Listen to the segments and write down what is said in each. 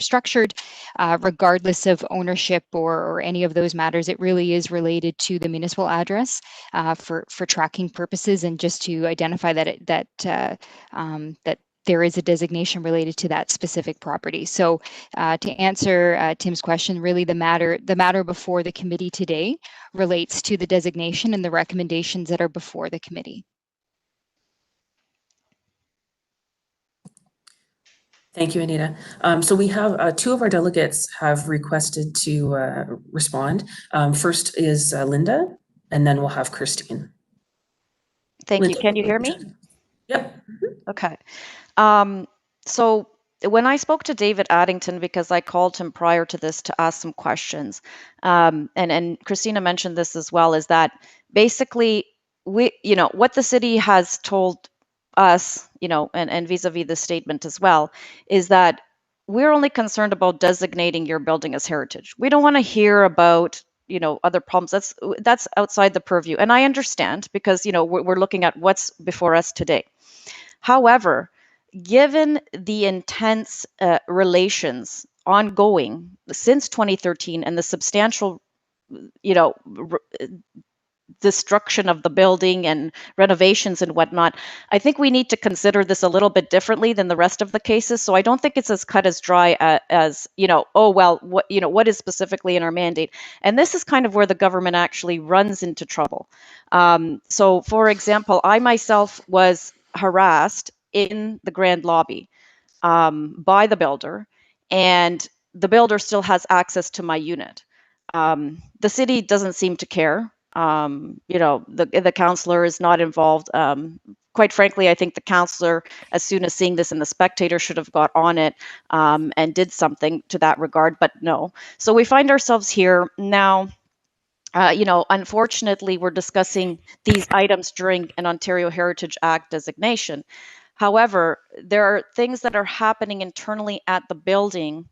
structured, regardless of ownership or any of those matters. It really is related to the municipal address for tracking purposes, and just to identify that that there is a designation related to that specific property. So to answer Tim's question, really the matter before the committee today relates to the designation and the recommendations that are before the committee. Thank you, Anita. So we have two of our delegates have requested to respond. First is Linda, and then we'll have Christine. Thank Linda, you. Can you hear me? Yep. Okay. So when I spoke to David Addington, because I called him prior to this to ask some questions, and Christina mentioned this as well, is that basically what the city has told us, and vis-a-vis the statement as well, is that we're only concerned about designating your building as heritage. We don't want to hear about other problems. That's outside the purview, and I understand, because we're looking at what's before us today. However, given the intense relations ongoing since 2013 and the substantial destruction of the building and renovations and whatnot, I think we need to consider this a little bit differently than the rest of the cases. So I don't think it's as cut as dry as oh well, what is specifically in our mandate. And this is kind of where the government actually runs into trouble. So for example, I myself was harassed in the grand lobby by the builder, and the builder still has access to my unit. The city doesn't seem to care. The councillor is not involved. Quite frankly, I think the councillor, as soon as seeing this in the Spectator, should have got on it and did something to that regard, but no. So we find ourselves here now. Unfortunately, we're discussing these items during an Ontario Heritage Act designation. However, there are things that are happening internally at the building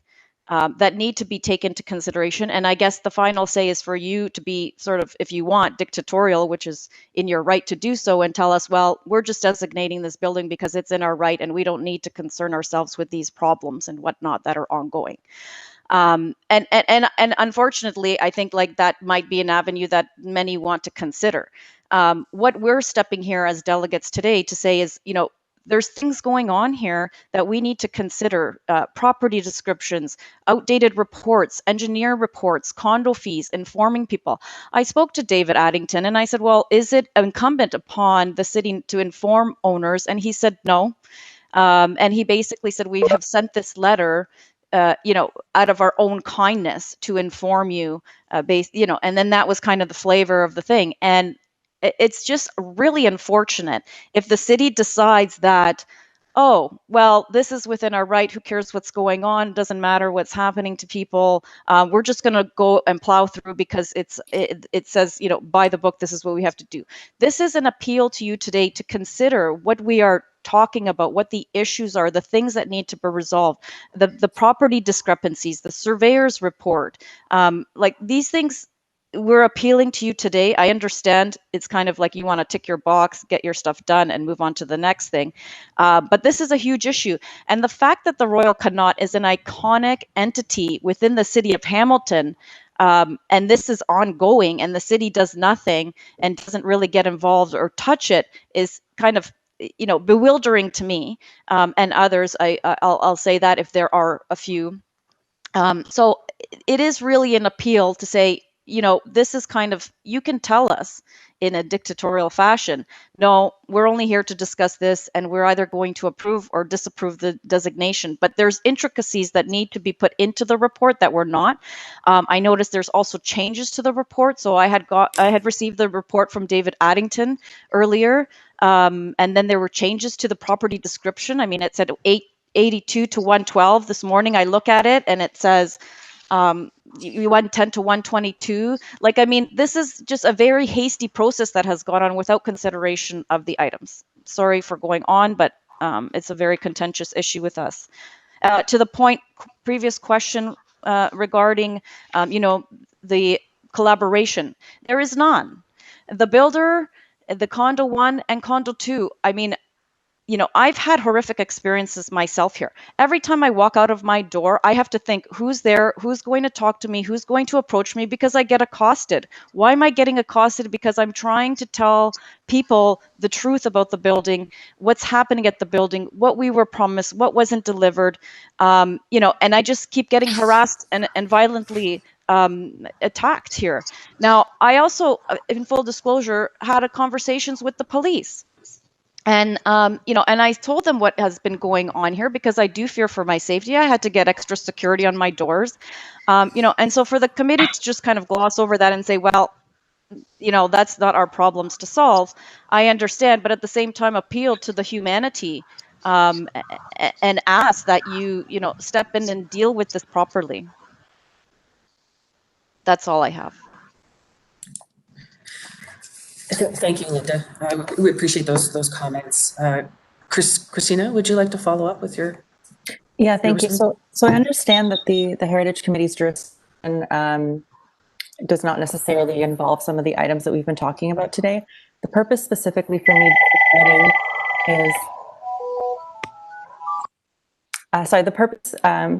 that need to be taken into consideration. And I guess the final say is for you to be sort of, if you want, dictatorial, which is in your right to do so, and tell us, well, we're just designating this building because it's in our right, and we don't need to concern ourselves with these problems and whatnot that are ongoing. And unfortunately, I think like that might be an avenue that many want to consider. What we're stepping here as delegates today to say is, there's things going on here that we need to consider: property descriptions, outdated reports, engineer reports, condo fees, informing people. I spoke to David Addington and I said, well, is it incumbent upon the city to inform owners? And he said no. And he basically said, we have sent this letter out of our own kindness to inform you, and then that was kind of the flavor of the thing. And it's just really unfortunate if the city decides that, oh, well, this is within our right. Who cares what's going on? Doesn't matter what's happening to people. We're just going to go and plow through because it says, by the book, this is what we have to do. This is an appeal to you today to consider what we are talking about, what the issues are, the things that need to be resolved, the property discrepancies, the surveyor's report, like these things. We're appealing to you today. I understand it's kind of like you want to tick your box, get your stuff done, and move on to the next thing. But this is a huge issue. And the fact that the Royal Connaught is an iconic entity within the city of Hamilton, and this is ongoing, and the city does nothing and doesn't really get involved or touch it, is kind of bewildering to me and others. I'll say that if there are a few. So it is really an appeal to say, this is kind of, you can tell us in a dictatorial fashion, no, we're only here to discuss this, and we're either going to approve or disapprove the designation. But there's intricacies that need to be put into the report that were not. I noticed there's also changes to the report. So I had received the report from David Addington earlier, and then there were changes to the property description. I mean, it said 882 to 112. This morning I look at it and it says 110 to 122. Like, I mean, this is just a very hasty process that has gone on without consideration of the items. Sorry for going on, but it's a very contentious issue with us. To the point, previous question regarding, the collaboration, there is none. The builder, the condo 1 and condo 2, I mean, I've had horrific experiences myself here. Every time I walk out of my door, I have to think, who's there? Who's going to talk to me? Who's going to approach me? Because I get accosted. Why am I getting accosted? Because I'm trying to tell people the truth about the building, what's happening at the building, what we were promised, what wasn't delivered. And I just keep getting harassed and violently attacked here. Now, I also, in full disclosure, had conversations with the police. And and I told them what has been going on here, because I do fear for my safety. I had to get extra security on my doors, and so for the committee to just kind of gloss over that and say, well, that's not our problems to solve, I understand, but at the same time appeal to the humanity, and ask that you step in and deal with this properly. That's all I have. Thank you, Linda. We appreciate those comments. Christina, would you like to follow up with your? Yeah, thank you. So I understand that the Heritage Committee's jurisdiction does not necessarily involve some of the items that we've been talking about today. The purpose specifically for me is the purpose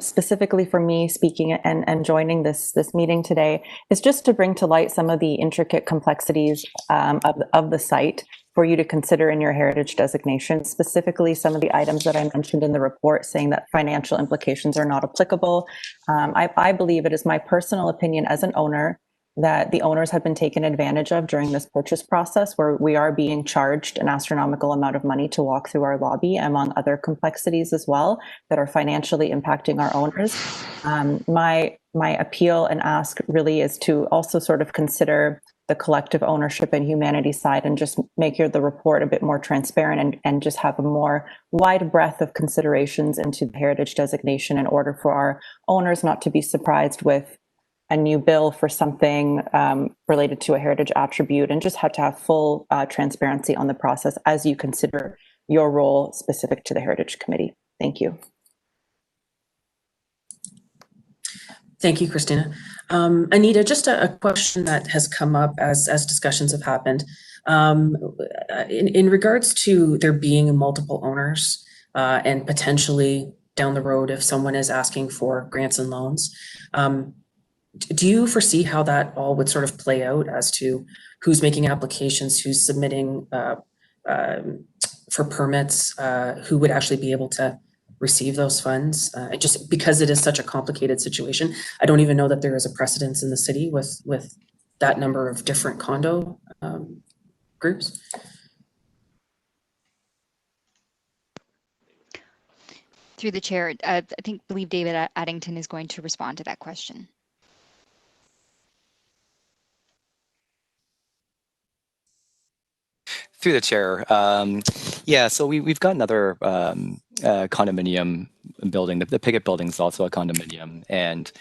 specifically for me speaking and joining this meeting today is just to bring to light some of the intricate complexities of the site for you to consider in your heritage designation, specifically some of the items that I mentioned in the report saying that financial implications are not applicable. I believe, it is my personal opinion as an owner, that the owners have been taken advantage of during this purchase process, where we are being charged an astronomical amount of money to walk through our lobby, among other complexities as well that are financially impacting our owners. My appeal and ask really is to also sort of consider the collective ownership and humanity side, and just make the report a bit more transparent, and just have a more wide breadth of considerations into the heritage designation, in order for our owners not to be surprised with a new bill for something related to a heritage attribute, and just have to have full transparency on the process as you consider your role specific to the Heritage Committee. Thank you. Thank you, Christina. Anita, just a question that has come up as discussions have happened. In regards to there being multiple owners and potentially down the road, if someone is asking for grants and loans, do you foresee how that all would sort of play out as to who's making applications, who's submitting for permits, who would actually be able to receive those funds? Just because it is such a complicated situation, I don't even know that there is a precedence in the city with that number of different condo groups. Through the chair, I believe David Addington is going to respond to that question. Through the chair, yeah. So we've got another condominium building. The Piggott building is also a condominium, and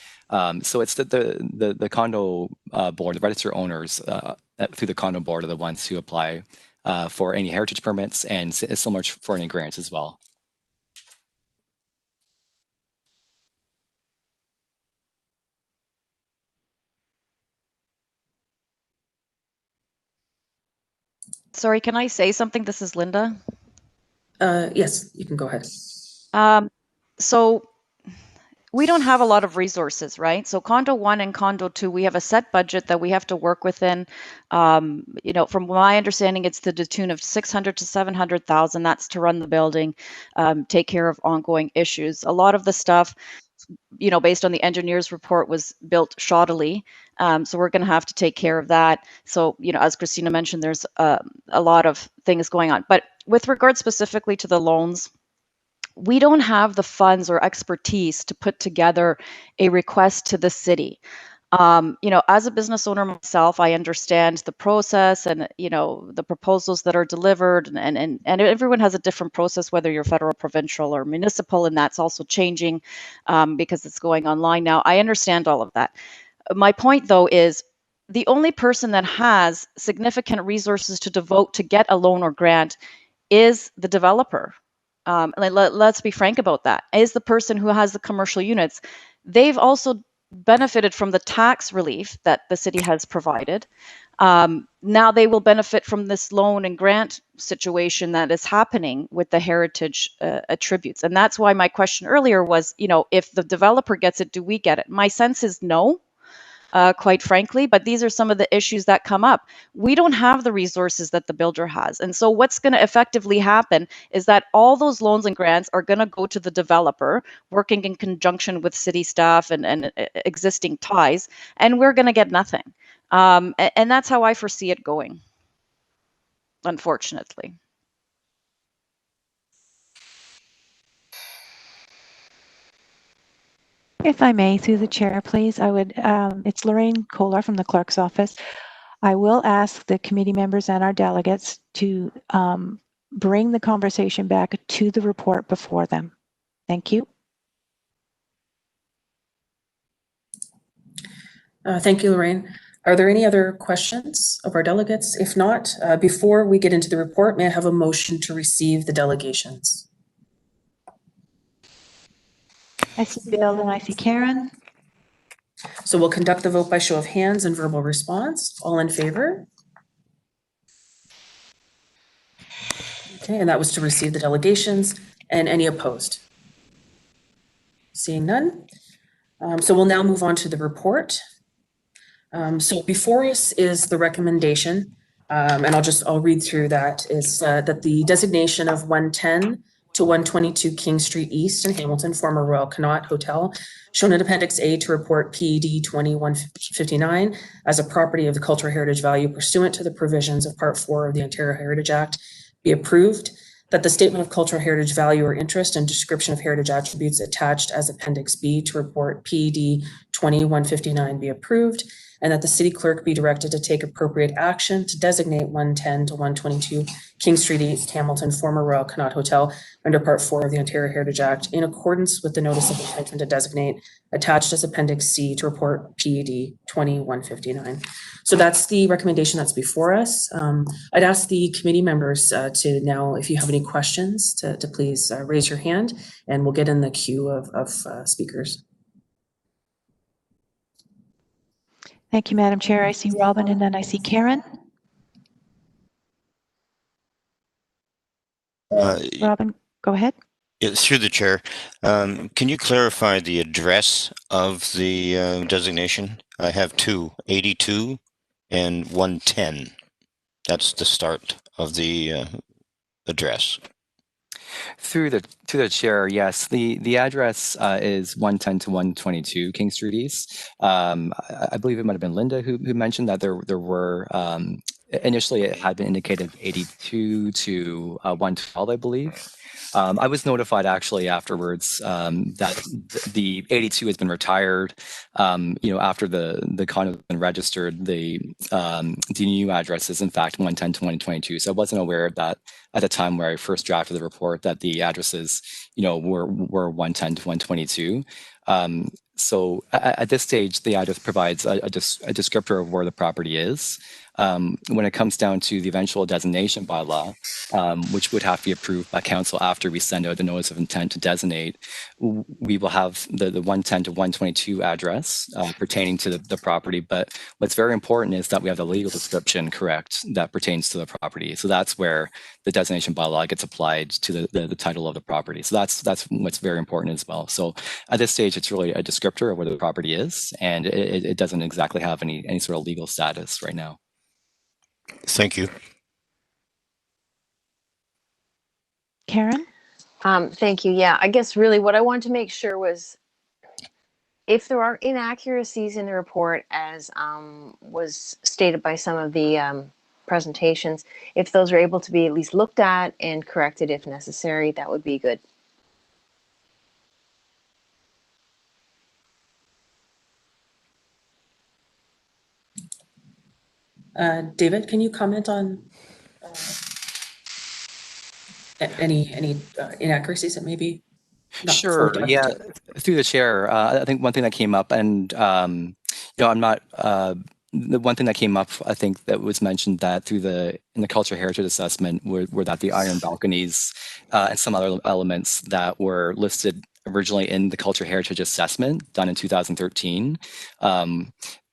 so it's the condo board, the registered owners through the condo board are the ones who apply for any heritage permits, and similar for any grants as well. Sorry, can I say something? This is Linda. Yes, you can go ahead. So we don't have a lot of resources, right? So condo 1 and condo 2, we have a set budget that we have to work within. From my understanding, it's to the tune of 600 to 700,000. That's to run the building, take care of ongoing issues. A lot of the stuff, based on the engineer's report, was built shoddily. So we're going to have to take care of that. So, as Christina mentioned, there's a lot of things going on. But with regard specifically to the loans, we don't have the funds or expertise to put together a request to the city. As a business owner myself, I understand the process and, the proposals that are delivered, and everyone has a different process, whether you're federal, provincial, or municipal, and that's also changing because it's going online now. I understand all of that. My point, though, is the only person that has significant resources to devote to get a loan or grant is the developer. Let's be frank about that. Is the person who has the commercial units. They've also benefited from the tax relief that the city has provided. Now they will benefit from this loan and grant situation that is happening with the heritage attributes. And that's why my question earlier was, if the developer gets it, do we get it? My sense is no. Quite frankly, but these are some of the issues that come up. We don't have the resources that the builder has. And so what's going to effectively happen is that all those loans and grants are going to go to the developer, working in conjunction with city staff and existing ties, and we're going to get nothing. And that's how I foresee it going, unfortunately. If I may, through the chair, please, I would, it's Lorraine Kohler from the clerk's office. I will ask the committee members and our delegates to bring the conversation back to the report before them. Thank you. Thank you, Lorraine. Are there any other questions of our delegates? If not, before we get into the report, may I have a motion to receive the delegations? I see Bill and I see Karen. So we'll conduct the vote by show of hands and verbal response. All in favor? Okay, and that was to receive the delegations. And any opposed? Seeing none. So we'll now move on to the report. So before us is the recommendation, and I'll read through that, is that the designation of 110 to 122 King Street East in Hamilton, former Royal Connaught Hotel, shown in Appendix A to report PED 2159 as a property of the cultural heritage value pursuant to the provisions of Part 4 of the Ontario Heritage Act be approved, that the statement of cultural heritage value or interest and description of heritage attributes attached as Appendix B to report PED 2159 be approved, and that the city clerk be directed to take appropriate action to designate 110 to 122 King Street East, Hamilton, former Royal Connaught Hotel under Part 4 of the Ontario Heritage Act in accordance with the notice of intention to designate attached as Appendix C to report PED 2159. So that's the recommendation that's before us. I'd ask the committee members to now, if you have any questions, to please raise your hand, and we'll get in the queue of speakers. Thank you, Madam Chair. I see Robin and then I see Karen. Robin, go ahead. Through the chair, can you clarify the address of the designation? I have 82 and 110. That's the start of the address. To the chair, yes, the address is 110 to 122 King Street East. I believe it might have been Linda who mentioned that there were initially it had been indicated 82 to 112, I believe. I was notified actually afterwards that the 82 has been retired. After the condo has been registered, the new address is in fact 110 to 122. So I wasn't aware of that at the time where I first drafted the report, that the addresses, were 110 to 122. So at this stage, the address provides a descriptor of where the property is. When it comes down to the eventual designation bylaw, which would have to be approved by council after we send out the notice of intent to designate, we will have the 110 to 122 address pertaining to the property. But what's very important is that we have the legal description correct that pertains to the property. So that's where the designation bylaw gets applied to the title of the property. So that's what's very important as well. So at this stage, it's really a descriptor of where the property is, and it doesn't exactly have any sort of legal status right now. Thank you. Karen? Thank you. Yeah, I guess really what I wanted to make sure was if there are inaccuracies in the report, as was stated by some of the presentations, if those are able to be at least looked at and corrected if necessary, that would be good. David, can you comment on any inaccuracies that may be not Sure. fully Yeah. documented? Through the chair, I think one thing that came up, and I'm not. The one thing that came up, I think, that was mentioned that in the cultural heritage assessment were that the iron balconies and some other elements that were listed originally in the cultural heritage assessment done in 2013.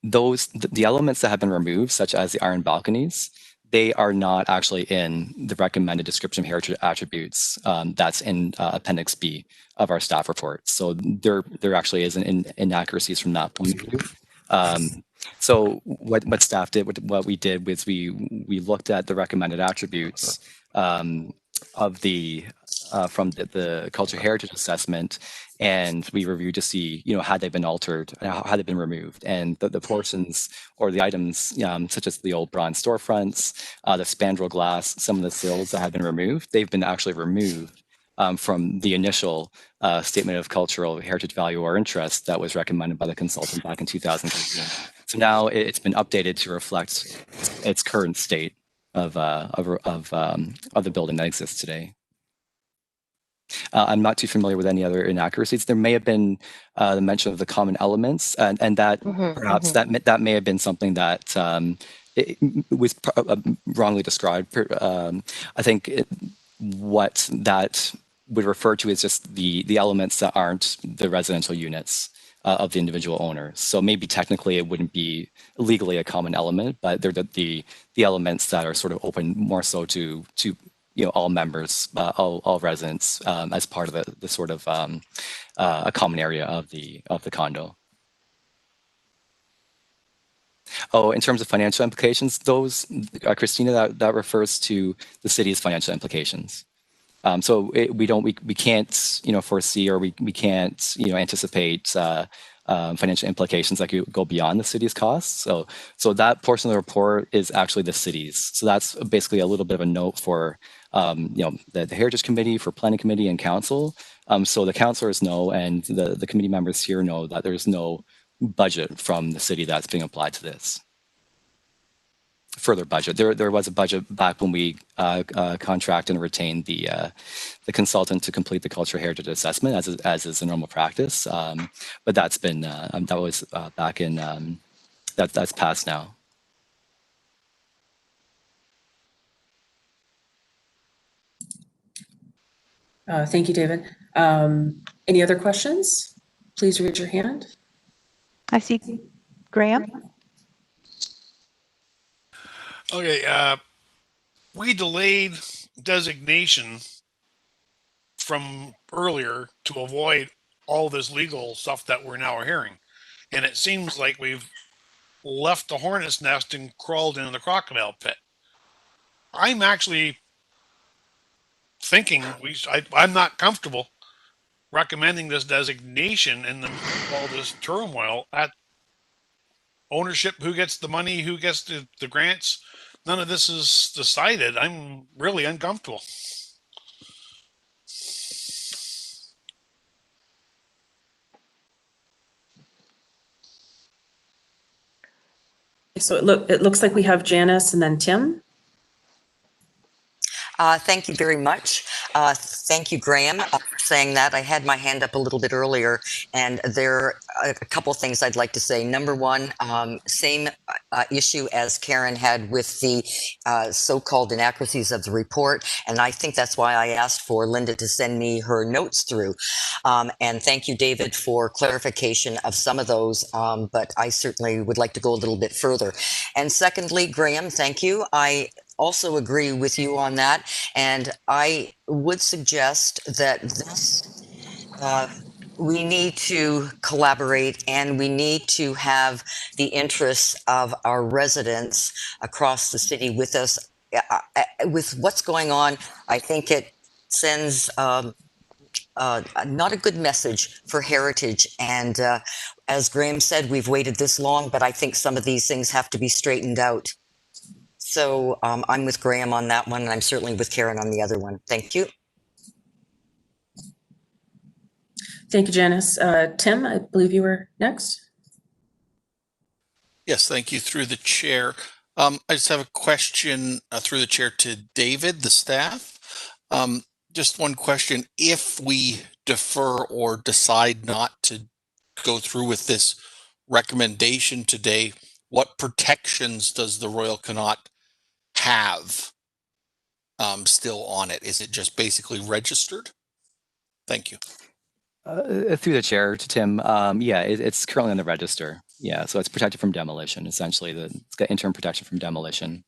the elements that have been removed, such as the iron balconies, they are not actually in the recommended description of heritage attributes that's in Appendix B of our staff report. So there actually is an inaccuracies from that point of view. So what staff did, what we did was we looked at the recommended attributes of the from the culture heritage assessment, and we reviewed to see, had they been altered, had they been removed, and the portions or the items, such as the old bronze storefronts, the spandrel glass, some of the sills that have been removed, they've been actually removed from the initial statement of cultural heritage value or interest that was recommended by the consultant back in 2013. So now it's been updated to reflect its current state of the building that exists today. I'm not too familiar with any other inaccuracies. There may have been the mention of the common elements, and that perhaps that may have been something that it was wrongly described. I think what that would refer to is just the elements that aren't the residential units of the individual owners. So maybe technically it wouldn't be legally a common element, but they're the elements that are sort of open more so to all members, all residents, as part of the sort of a common area of the condo. Oh, in terms of financial implications, those, Christina, that refers to the city's financial implications. So we can't foresee, or we can't anticipate financial implications that could go beyond the city's costs. So that portion of the report is actually the city's. So that's basically a little bit of a note for the Heritage Committee, for Planning Committee and Council. So the councillors know, and the committee members here know, that there's no budget from the city that's being applied to this. Further budget. There was a budget back when we contracted and retained the consultant to complete the cultural heritage assessment, as is a normal practice. But that's been that was back in that's passed now. Thank you, David. Any other questions? Please raise your hand. I see Graham. Okay, we delayed designation from earlier to avoid all this legal stuff that we're now hearing. And it seems like we've left the hornet's nest and crawled into the crocodile pit. I'm actually thinking I'm not comfortable recommending this designation in the middle of all this turmoil at ownership, who gets the money, who gets the grants. None of this is decided. I'm really uncomfortable. So it looks like we have Janice and then Tim. Thank you very much. Thank you, Graham, for saying that. I had my hand up a little bit earlier, and there are a couple things I'd like to say. Number one, same issue as Karen had with the so-called inaccuracies of the report, and I think that's why I asked for Linda to send me her notes through. And thank you, David, for clarification of some of those, but I certainly would like to go a little bit further. And secondly, Graham, thank you. I also agree with you on that, and I would suggest that this we need to collaborate, and we need to have the interests of our residents across the city with us. With what's going on, I think it sends not a good message for heritage. And as Graham said, we've waited this long, but I think some of these things have to be straightened out. So I'm with Graham on that one, and I'm certainly with Karen on the other one. Thank you. Thank you, Janice. Tim, I believe you were next. Yes, thank you. Through the chair. I just have a question through the chair to David, the staff. Just one question. If we defer or decide not to go through with this recommendation today, what protections does the Royal Connaught have still on it? Is it just basically registered? Thank you. Through the chair to Tim, yeah, it's currently on the register. Yeah, so it's protected from demolition. Essentially, it's got interim protection from demolition.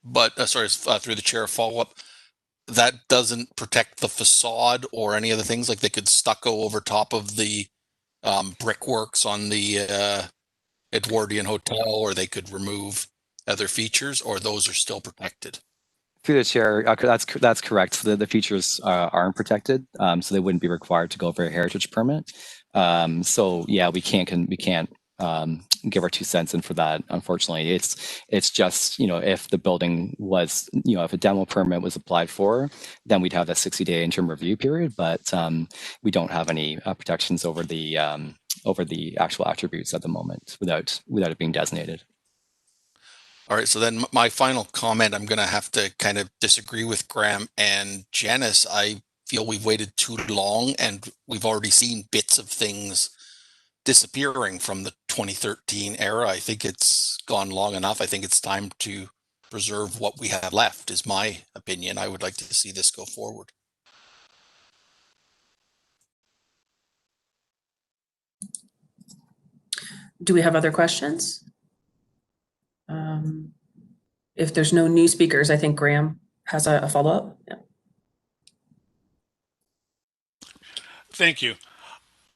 But sorry, through the chair, follow up. That doesn't protect the facade or any other things, like they could stucco over top of the brickworks on the Edwardian Hotel, or they could remove other features, or those are still protected. Through the chair, that's correct. So the features aren't protected, so they wouldn't be required to go for a heritage permit. So yeah, we can't give our 2 cents in for that. Unfortunately, it's just, you know, if the building was, you know, if a demo permit was applied for, then we'd have a 60-day interim review period. But we don't have any protections over the actual attributes at the moment without it being designated. All right, so then my final comment, I'm going to have to kind of disagree with Graham and Janice. I feel we've waited too long, and we've already seen bits of things disappearing from the 2013 era. I think it's gone long enough. I think it's time to preserve what we have left, is my opinion. I would like to see this go forward. Do we have other questions? If there's no new speakers, I think Graham has a follow-up. Yeah. Thank you.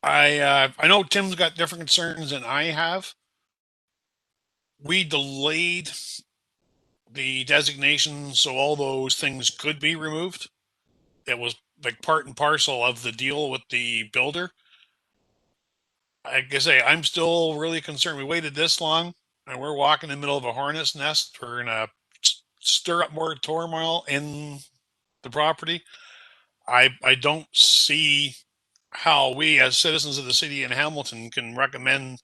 I know Tim's got different concerns than I have. We delayed the designation so all those things could be removed. It was like part and parcel of the deal with the builder. Like I say, I'm still really concerned. We waited this long, and we're walking in the middle of a hornet's nest. We're gonna stir up more turmoil in the property. I don't see how we as citizens of the city in Hamilton can recommend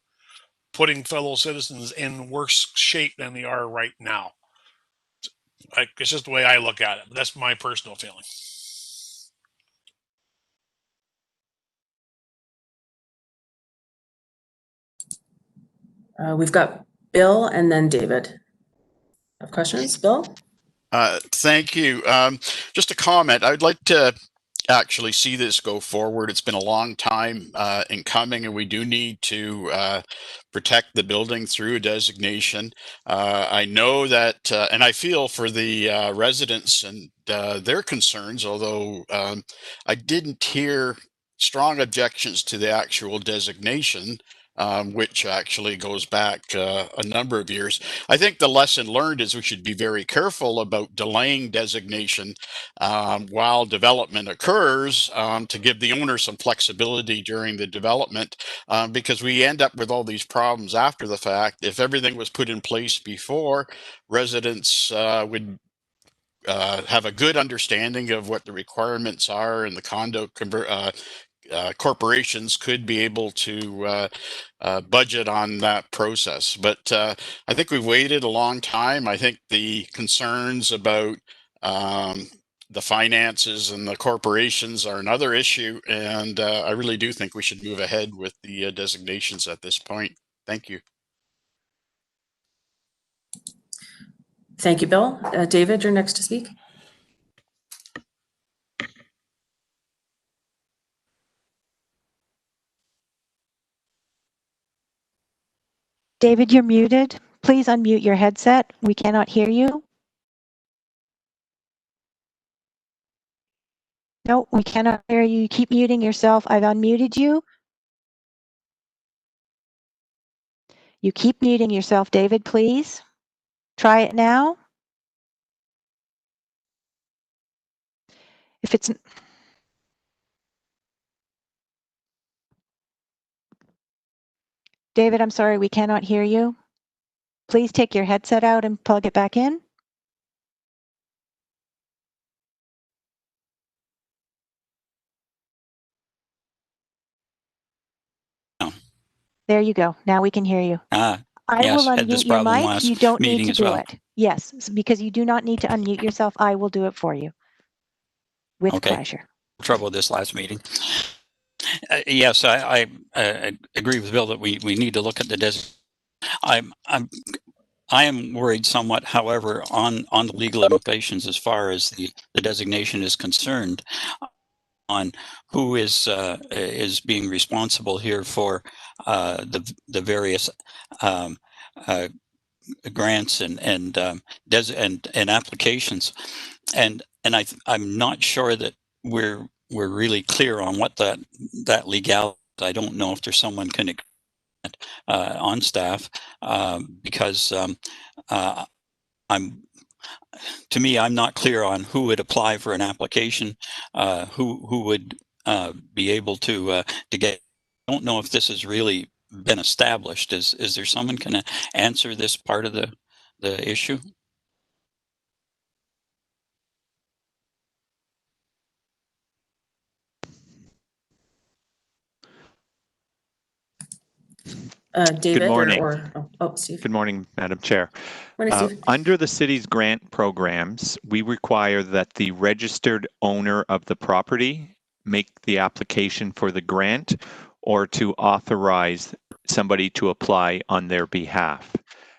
putting fellow citizens in worse shape than they are right now. Like, it's just the way I look at it. That's my personal feeling. We've got Bill and then David. Have questions, Bill? Thank you. Just a comment. I'd like to actually see this go forward. It's been a long time in coming, and we do need to protect the building through a designation. I know that, and I feel for the residents and their concerns, although I didn't hear strong objections to the actual designation. Which actually goes back a number of years. I think the lesson learned is we should be very careful about delaying designation while development occurs to give the owner some flexibility during the development because we end up with all these problems after the fact. If everything was put in place before, residents would have a good understanding of what the requirements are, and the condo corporations could be able to budget on that process. But I think we've waited a long time. I think the concerns about the finances and the corporations are another issue. And I really do think we should move ahead with the designations at this point. Thank you. Thank you, Bill. David, you're next to speak. David, you're muted. Please unmute your headset. We cannot hear you. No, we cannot hear you. You keep muting yourself. I've unmuted you. You keep muting yourself, David, please. Try it now. If it's... David, I'm sorry, we cannot hear you. Please take your headset out and plug it back in. There you go. Now we can hear you. I will unmute your mic. You don't need to do it. Yes, because you do not need to unmute yourself. I will do it for you. With pleasure. Trouble with this last meeting. Yes, I agree with Bill that we need to look at the I am worried somewhat, however, on the legal implications as far as the designation is concerned, on who is being responsible here for the various grants and applications, and I'm not sure that we're really clear on what that legality. I don't know if there's someone can on staff because I'm not clear on who would apply for an application, who would be able to get. I don't know if this has really been established. Is there someone can answer this part of the issue? David, Good morning. Steve. Good morning, Madam Chair. Morning, Steve. Under the city's grant programs, we require that the registered owner of the property make the application for the grant or to authorize somebody to apply on their behalf.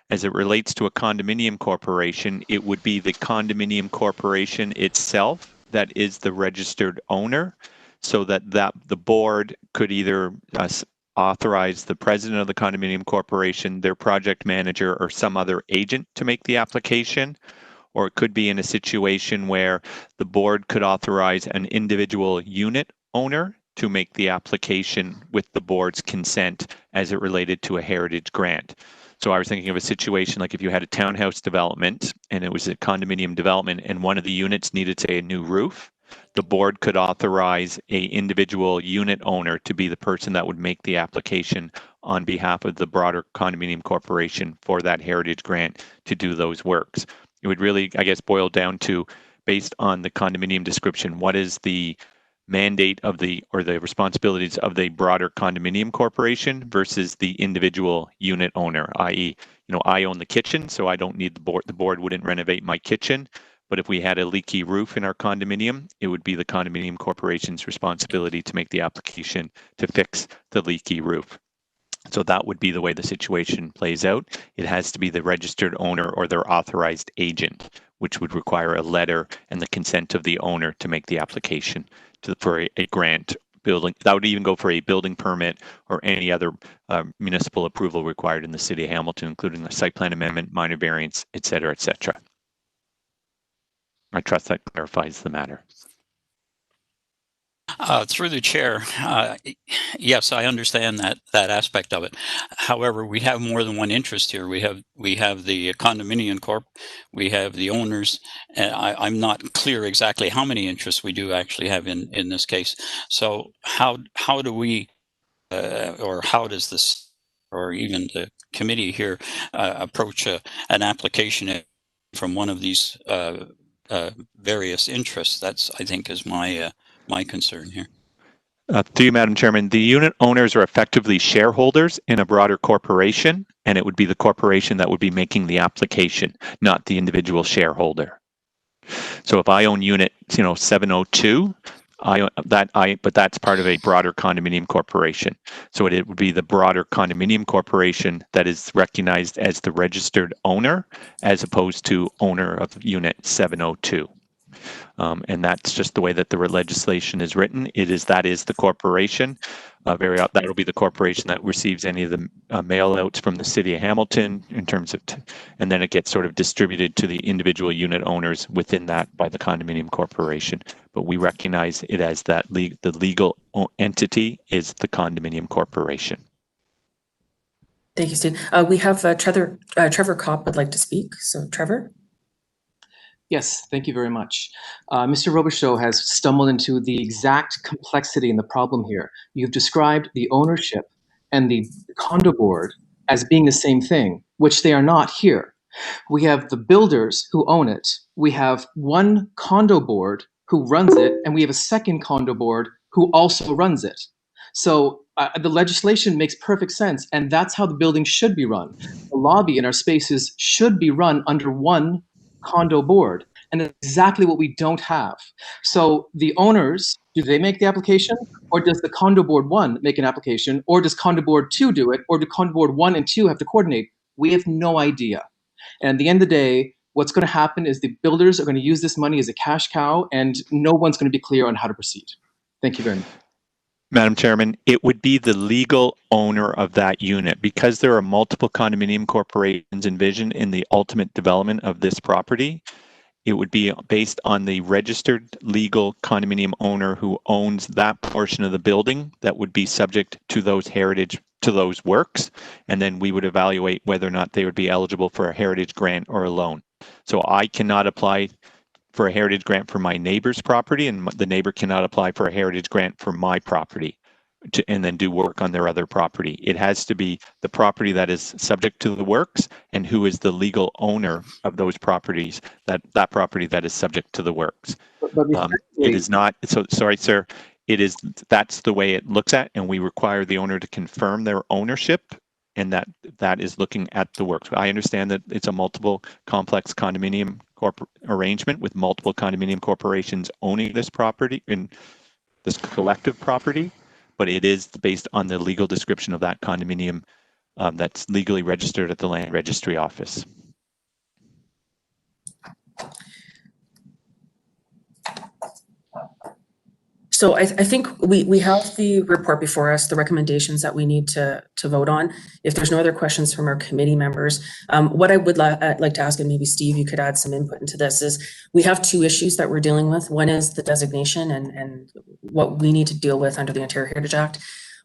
As it relates to a condominium corporation, it would be the condominium corporation itself that is the registered owner, so that the board could either authorize the president of the condominium corporation, their project manager, or some other agent to make the application. Or it could be in a situation where the board could authorize an individual unit owner to make the application with the board's consent as it related to a heritage grant. So I was thinking of a situation like if you had a townhouse development and it was a condominium development and one of the units needed, say, a new roof, the board could authorize a individual unit owner to be the person that would make the application on behalf of the broader condominium corporation for that heritage grant to do those works. It would really, I guess, boil down to, based on the condominium description, what is the mandate of the responsibilities of the broader condominium corporation versus the individual unit owner, i.e., I own the kitchen, so I don't need the board. The board wouldn't renovate my kitchen. But if we had a leaky roof in our condominium, it would be the condominium corporation's responsibility to make the application to fix the leaky roof. So that would be the way the situation plays out. It has to be the registered owner or their authorized agent, which would require a letter and the consent of the owner to make the application for a grant building. That would even go for a building permit or any other municipal approval required in the city of Hamilton, including a site plan amendment, minor variance, et cetera, et cetera. I trust that clarifies the matter. Through the chair, yes, I understand that aspect of it. However, we have more than one interest here. We have the condominium corp, we have the owners, and I'm not clear exactly how many interests we do actually have in this case. So how do we, or how does this, or even the committee here, approach an application from one of these various interests? That's, I think, is my concern here. Through you, Madam Chairman, the unit owners are effectively shareholders in a broader corporation, and it would be the corporation that would be making the application, not the individual shareholder. So if I own unit, 702, but that's part of a broader condominium corporation. So it would be the broader condominium corporation that is recognized as the registered owner, as opposed to owner of unit 702. And that's just the way that the legislation is written. That is the corporation. That'll be the corporation that receives any of the mail outs from the city of Hamilton in terms of, and then it gets sort of distributed to the individual unit owners within that by the condominium corporation. But we recognize it as that the legal entity is the condominium corporation. Thank you, Steve. We have Trevor Kopp would like to speak. So Trevor. Yes, thank you very much. Mr. Robichaud has stumbled into the exact complexity in the problem here. You've described the ownership and the condo board as being the same thing, which they are not here. We have the builders who own it. We have one condo board who runs it, and we have a second condo board who also runs it. So the legislation makes perfect sense, and that's how the building should be run. The lobby in our spaces should be run under one condo board, and that's exactly what we don't have. So the owners, do they make the application, or does the condo board 1 make an application, or does condo board 2 do it, or do condo board 1 and 2 have to coordinate? We have no idea. And at the end of the day, what's going to happen is the builders are going to use this money as a cash cow, and no one's going to be clear on how to proceed. Thank you very much. Madam Chairman, it would be the legal owner of that unit. Because there are multiple condominium corporations envisioned in the ultimate development of this property, it would be based on the registered legal condominium owner who owns that portion of the building that would be subject to those works. And then we would evaluate whether or not they would be eligible for a heritage grant or a loan. So I cannot apply for a heritage grant for my neighbor's property, and the neighbor cannot apply for a heritage grant for my property and then do work on their other property. It has to be the property that is subject to the works and who is the legal owner of those properties, that property that is subject to the works. But It is not, so sorry, sir, that's the way it looks at, and we require the owner to confirm their ownership, and that is looking at the works. I understand that it's a multiple complex condominium arrangement with multiple condominium corporations owning this property in this collective property, but it is based on the legal description of that condominium that's legally registered at the land registry office. So I think we have the report before us, the recommendations that we need to vote on. If there's no other questions from our committee members, what I would like to ask, and maybe Steve, you could add some input into this, is we have two issues that we're dealing with. One is the designation and what we need to deal with under the Ontario Heritage Act.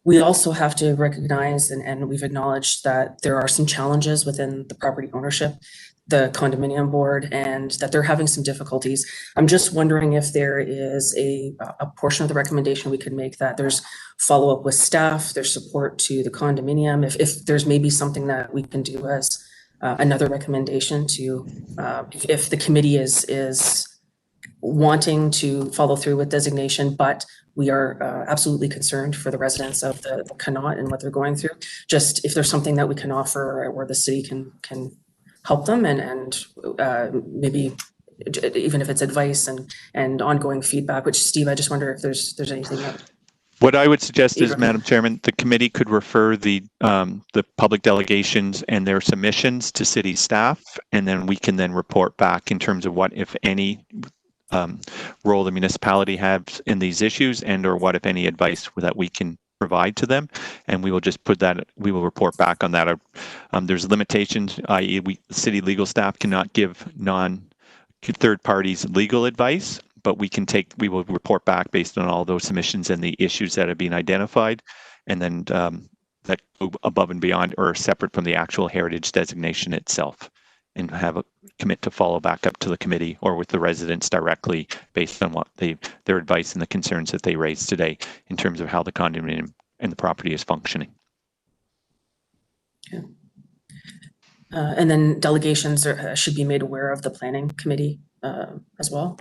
We also have to recognize, and we've acknowledged that there are some challenges within the property ownership, the condominium board, and that they're having some difficulties. I'm just wondering if there is a portion of the recommendation we could make that there's follow-up with staff, there's support to the condominium, if there's maybe something that we can do as another recommendation to, if the committee is wanting to follow through with designation, but we are absolutely concerned for the residents of the Connaught and what they're going through. Just if there's something that we can offer where the city can help them and maybe even if it's advice and ongoing feedback, which Steve, I just wonder if there's anything that. What I would suggest is, Madam Chairman, the committee could refer the public delegations and their submissions to city staff, and then we can then report back in terms of what, if any, role the municipality has in these issues, and or what, if any, advice that we can provide to them, and we will just put that, we will report back on that. There's limitations, i.e. city legal staff cannot give third parties legal advice, but we will report back based on all those submissions and the issues that have been identified, and then that go above and beyond or separate from the actual heritage designation itself, and have a commit to follow back up to the committee or with the residents directly based on what their advice and the concerns that they raised today in terms of how the condominium and the property is functioning. Yeah. And then delegations should be made aware of the planning committee as well.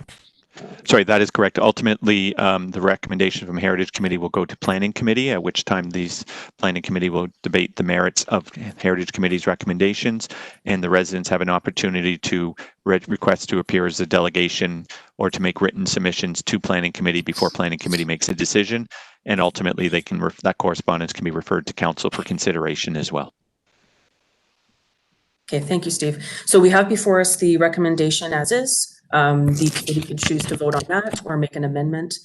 Sorry, that is correct. Ultimately, the recommendation from Heritage Committee will go to Planning Committee, at which time these Planning Committee will debate the merits of Heritage Committee's recommendations, and the residents have an opportunity to request to appear as a delegation or to make written submissions to Planning Committee before Planning Committee makes a decision, and ultimately they can that correspondence can be referred to Council for consideration as well. Okay, thank you, Steve. So we have before us the recommendation as is. The committee can choose to vote on that or make an amendment,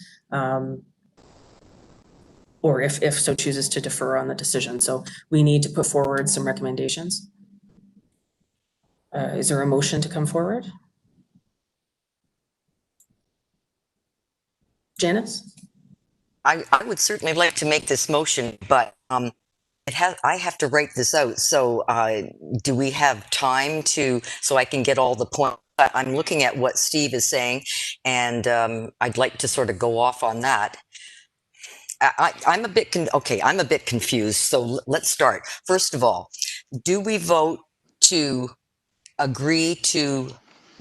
or if so chooses to defer on the decision. So we need to put forward some recommendations. Is there a motion to come forward? Janice? I would certainly like to make this motion, but I have to write this out. So do we have time so I can get all the points? I'm looking at what Steve is saying, and I'd like to sort of go off on that. I'm a bit I'm a bit confused. So let's start. First of all, do we vote to agree to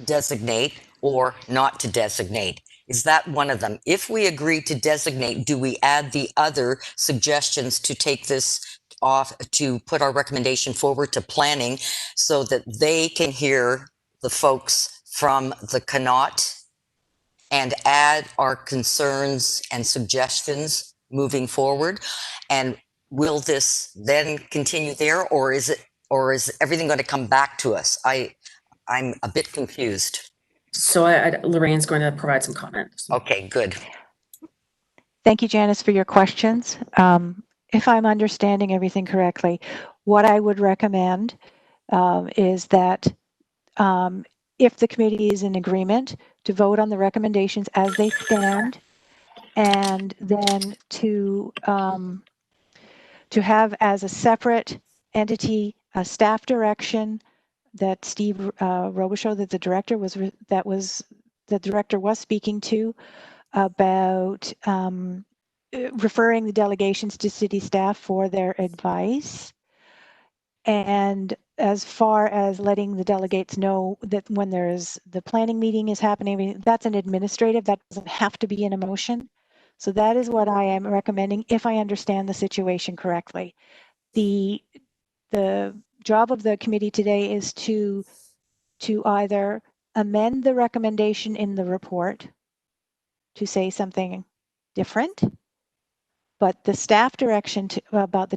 designate or not to designate? Is that one of them? If we agree to designate, do we add the other suggestions to take this off, to put our recommendation forward to planning so that they can hear the folks from the Connaught and add our concerns and suggestions moving forward? And will this then continue there, or is everything going to come back to us? I'm a bit confused. So Lorraine's going to provide some comments. Okay, good. Thank you, Janice, for your questions. If I'm understanding everything correctly, what I would recommend is that if the committee is in agreement, to vote on the recommendations as they stand, and then to have as a separate entity a staff direction that Steve Robichaud, that the director was speaking to, about referring the delegations to city staff for their advice. And as far as letting the delegates know that when there's the planning meeting is happening, that's an administrative, that doesn't have to be in a motion. So that is what I am recommending, if I understand the situation correctly. The job of the committee today is to either amend the recommendation in the report to say something different, but the staff direction about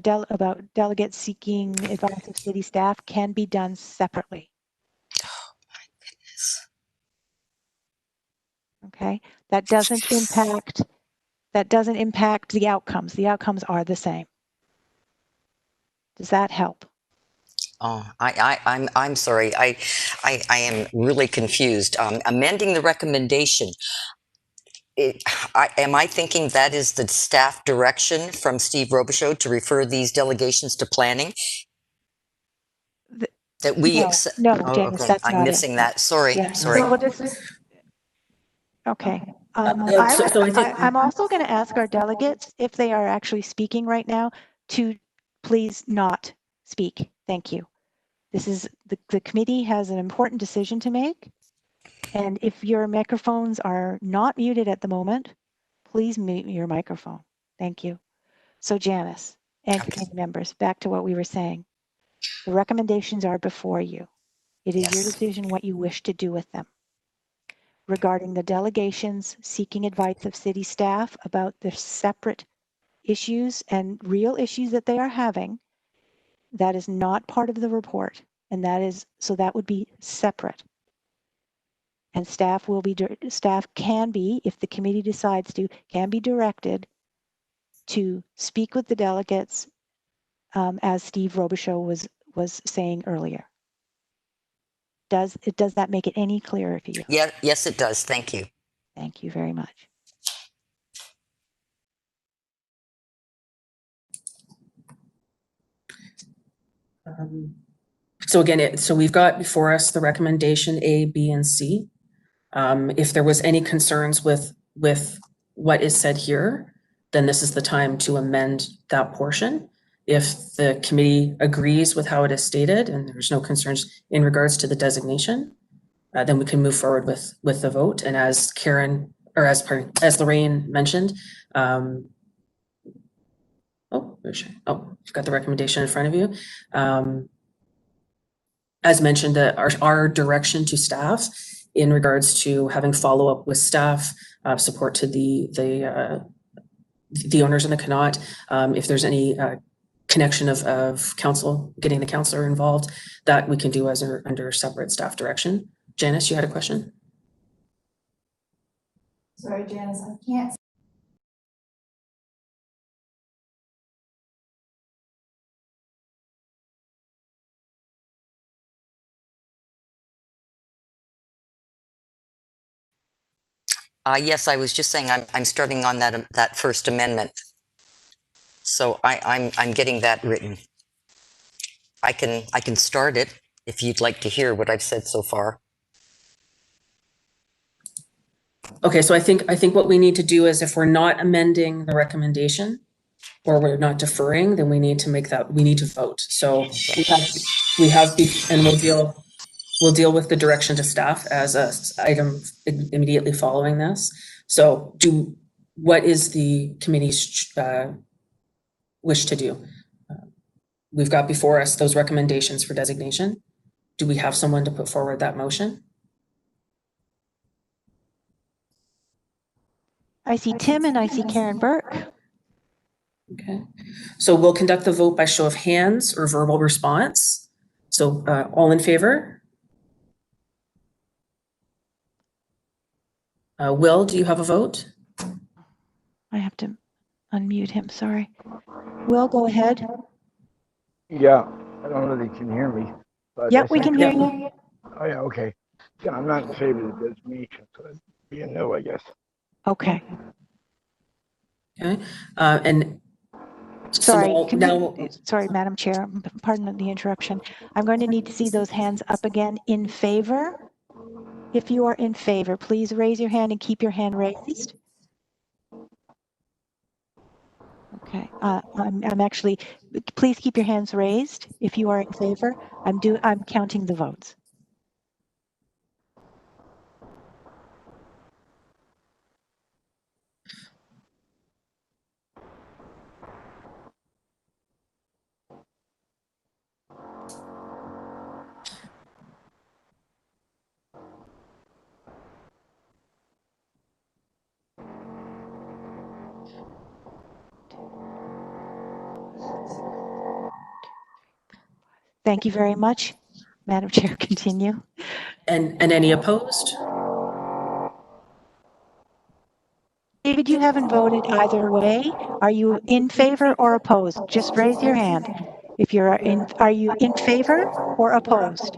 delegates seeking advice of city staff can be done separately. Okay, that doesn't impact the outcomes. The outcomes are the same. Does that help? Oh, I'm sorry. I am really confused. Amending the recommendation. Am I thinking that is the staff direction from Steve Robichaud to refer these delegations to planning? That we accept? No, Oh, Janice, okay. that's I'm not missing it. that. Sorry, Yeah. sorry. Okay. So I'm also going to ask our delegates, if they are actually speaking right now, to please not speak. Thank you. This is the committee has an important decision to make. And if your microphones are not muted at the moment, please mute your microphone. Thank you. So Janice and committee members, back to what we were saying. The recommendations are before you. It is your decision what you wish to do with them. Regarding the delegations seeking advice of city staff about the separate issues and real issues that they are having, that is not part of the report. And that would be separate. And staff can be, if the committee decides to, can be directed to speak with the delegates, as Steve Robichaud was saying earlier. Does that make it any clearer for you? Yeah, yes, it does. Thank you. Thank you very much. So again, so we've got before us the recommendation A, B, and C. If there was any concerns with what is said here, then this is the time to amend that portion. If the committee agrees with how it is stated and there's no concerns in regards to the designation, then we can move forward with the vote. And as as Lorraine mentioned, you've got the recommendation in front of you. As mentioned, our direction to staff in regards to having follow-up with staff, support to the owners in the Connaught, if there's any connection of council, getting the councillor involved, that we can do as under separate staff direction. Janice, you had a question? Sorry, Janice, I can't. Yes, I was just saying I'm starting on that first amendment. So I'm getting that written. I can start it if you'd like to hear what I've said so far. Okay, so I think what we need to do is, if we're not amending the recommendation or we're not deferring, then we need to vote. So and we'll deal with the direction to staff as a item immediately following this. So what is the committee's wish to do? We've got before us those recommendations for designation. Do we have someone to put forward that motion? I see Tim and I see Karen Burke. Okay, so we'll conduct the vote by show of hands or verbal response. So all in favor? Will, do you have a vote? I have to unmute him, sorry. Will, go ahead. Yeah, I don't know if you can hear me. But Yep, we can hear you. Oh, yeah, okay. Yeah, I'm not in favor of the designation, so it'd be a no, I guess. Okay. Okay, and Sorry, now, sorry, Madam Chair, pardon the interruption. I'm going to need to see those hands up again in favor. If you are in favor, please raise your hand and keep your hand raised. Okay, I'm actually, please keep your hands raised if you are in favor. I'm counting the votes. Thank you very much. Madam Chair, continue. and any opposed? David, you haven't voted either way. Are you in favor or opposed? Just raise your hand. If you're in, are you in favor or opposed?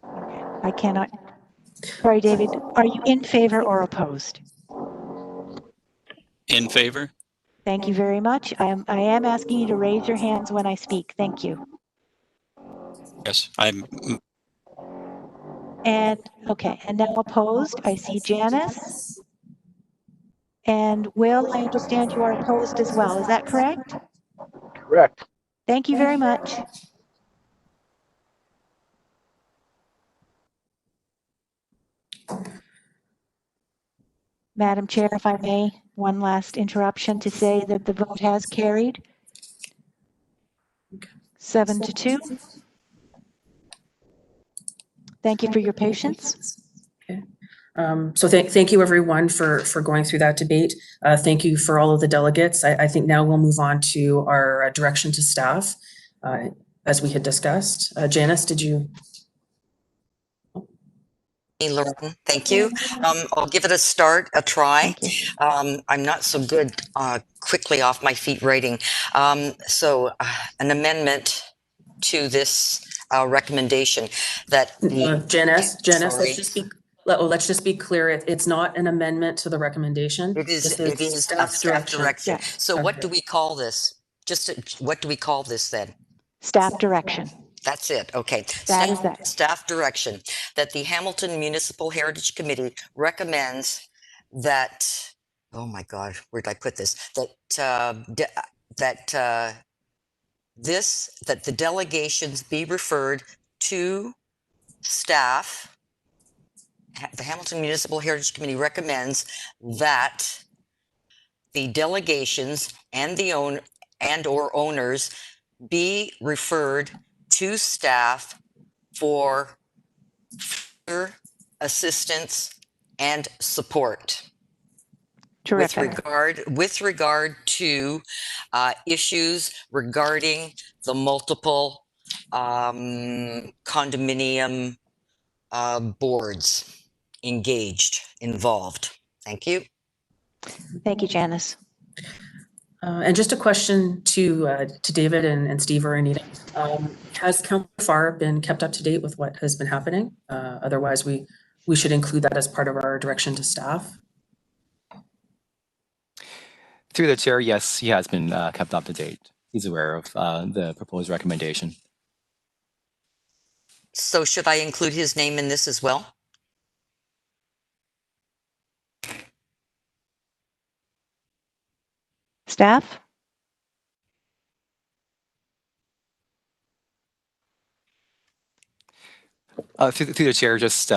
Okay, I cannot. Sorry, David, are you in favor or opposed? In favor? Thank you very much. I am asking you to raise your hands when I speak. Thank you. Yes, I'm. And okay, and now opposed, I see Janice. And Will, I understand you are opposed as well. Is that correct? Correct. Thank you very much. Madam Chair, if I may, one last interruption to say that the vote has carried 7-2. Thank you for your patience. Okay. So thank you everyone for going through that debate. Thank you for all of the delegates. I think now we'll move on to our direction to staff, as we had discussed. Janice, did you? Hey, Lauren, thank you. I'll give it a try. I'm not so good quickly off my feet writing. So an amendment to this recommendation that the Janice, sorry. let's just be clear. It's not an amendment to the recommendation. It is staff direction. Yeah. So Okay. what do we call this? What do we call this then? Staff direction. That's it. Okay. That is that. Staff direction that the Hamilton Municipal Heritage Committee recommends that. Oh my God, where did I put this? That the delegations be referred to staff. The Hamilton Municipal Heritage Committee recommends that the delegations and the or owners be referred to staff for further assistance and support. Terrific. With regard to issues regarding the multiple condominium boards involved. Thank you. Thank you, Janice. And just a question to David and Steve or Anita. Has Councillor Farr been kept up to date with what has been happening? Otherwise, we should include that as part of our direction to staff. Through the chair, yes, he has been kept up to date. He's aware of the proposed recommendation. So should I include his name in this as well? Staff? Through the chair, just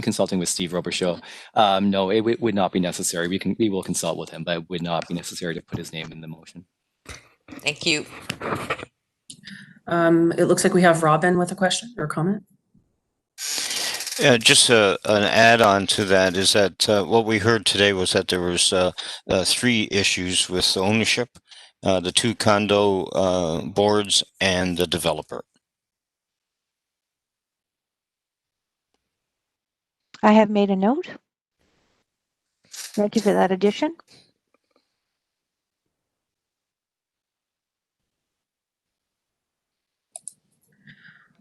consulting with Steve Robershow. No, it would not be necessary. We will consult with him, but it would not be necessary to put his name in the motion. Thank you. It looks like we have Robin with a question or comment. Yeah, just an add-on to that is that what we heard today was that there was 3 issues with ownership, the 2 condo boards and the developer. I have made a note. Thank you for that addition.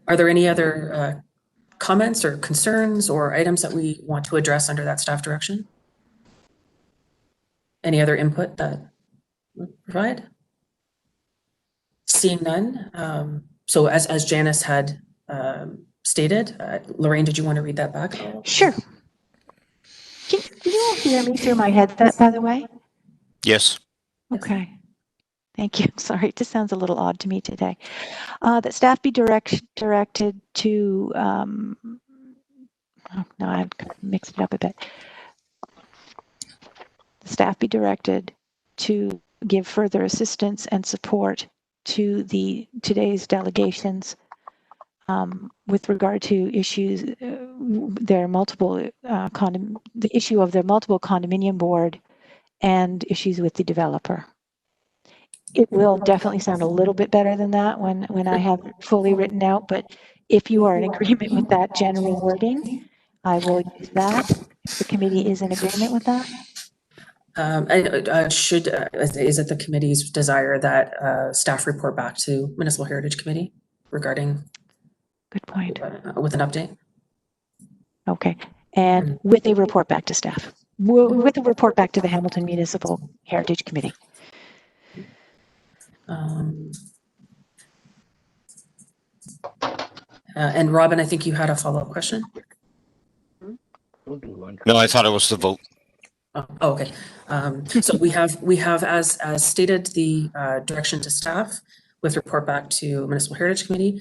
Are there any other comments or concerns or items that we want to address under that staff direction? Any other input that we provide? Seeing none. So as Janice had stated, Lorraine, did you want to read that back? Sure. Can you all hear me through my headset, by the way? Yes. Okay. Thank you. Sorry, it just sounds a little odd to me today. That staff be directed to, oh, no, I've mixed it up a bit. The staff be directed to give further assistance and support to today's delegations with regard to issues, their multiple the issue of their multiple condominium board and issues with the developer. It will definitely sound a little bit better than that when I have it fully written out, but if you are in agreement with that general wording, I will use that. If the committee is in agreement with that. Is it the committee's desire that staff report back to Municipal Heritage Committee regarding? Good point. With an update? Okay, and with a report back to staff, with a report back to the Hamilton Municipal Heritage Committee. And Robin, I think you had a follow-up question. No, I thought it was the vote. Oh, okay. So we have as stated the direction to staff with report back to Municipal Heritage Committee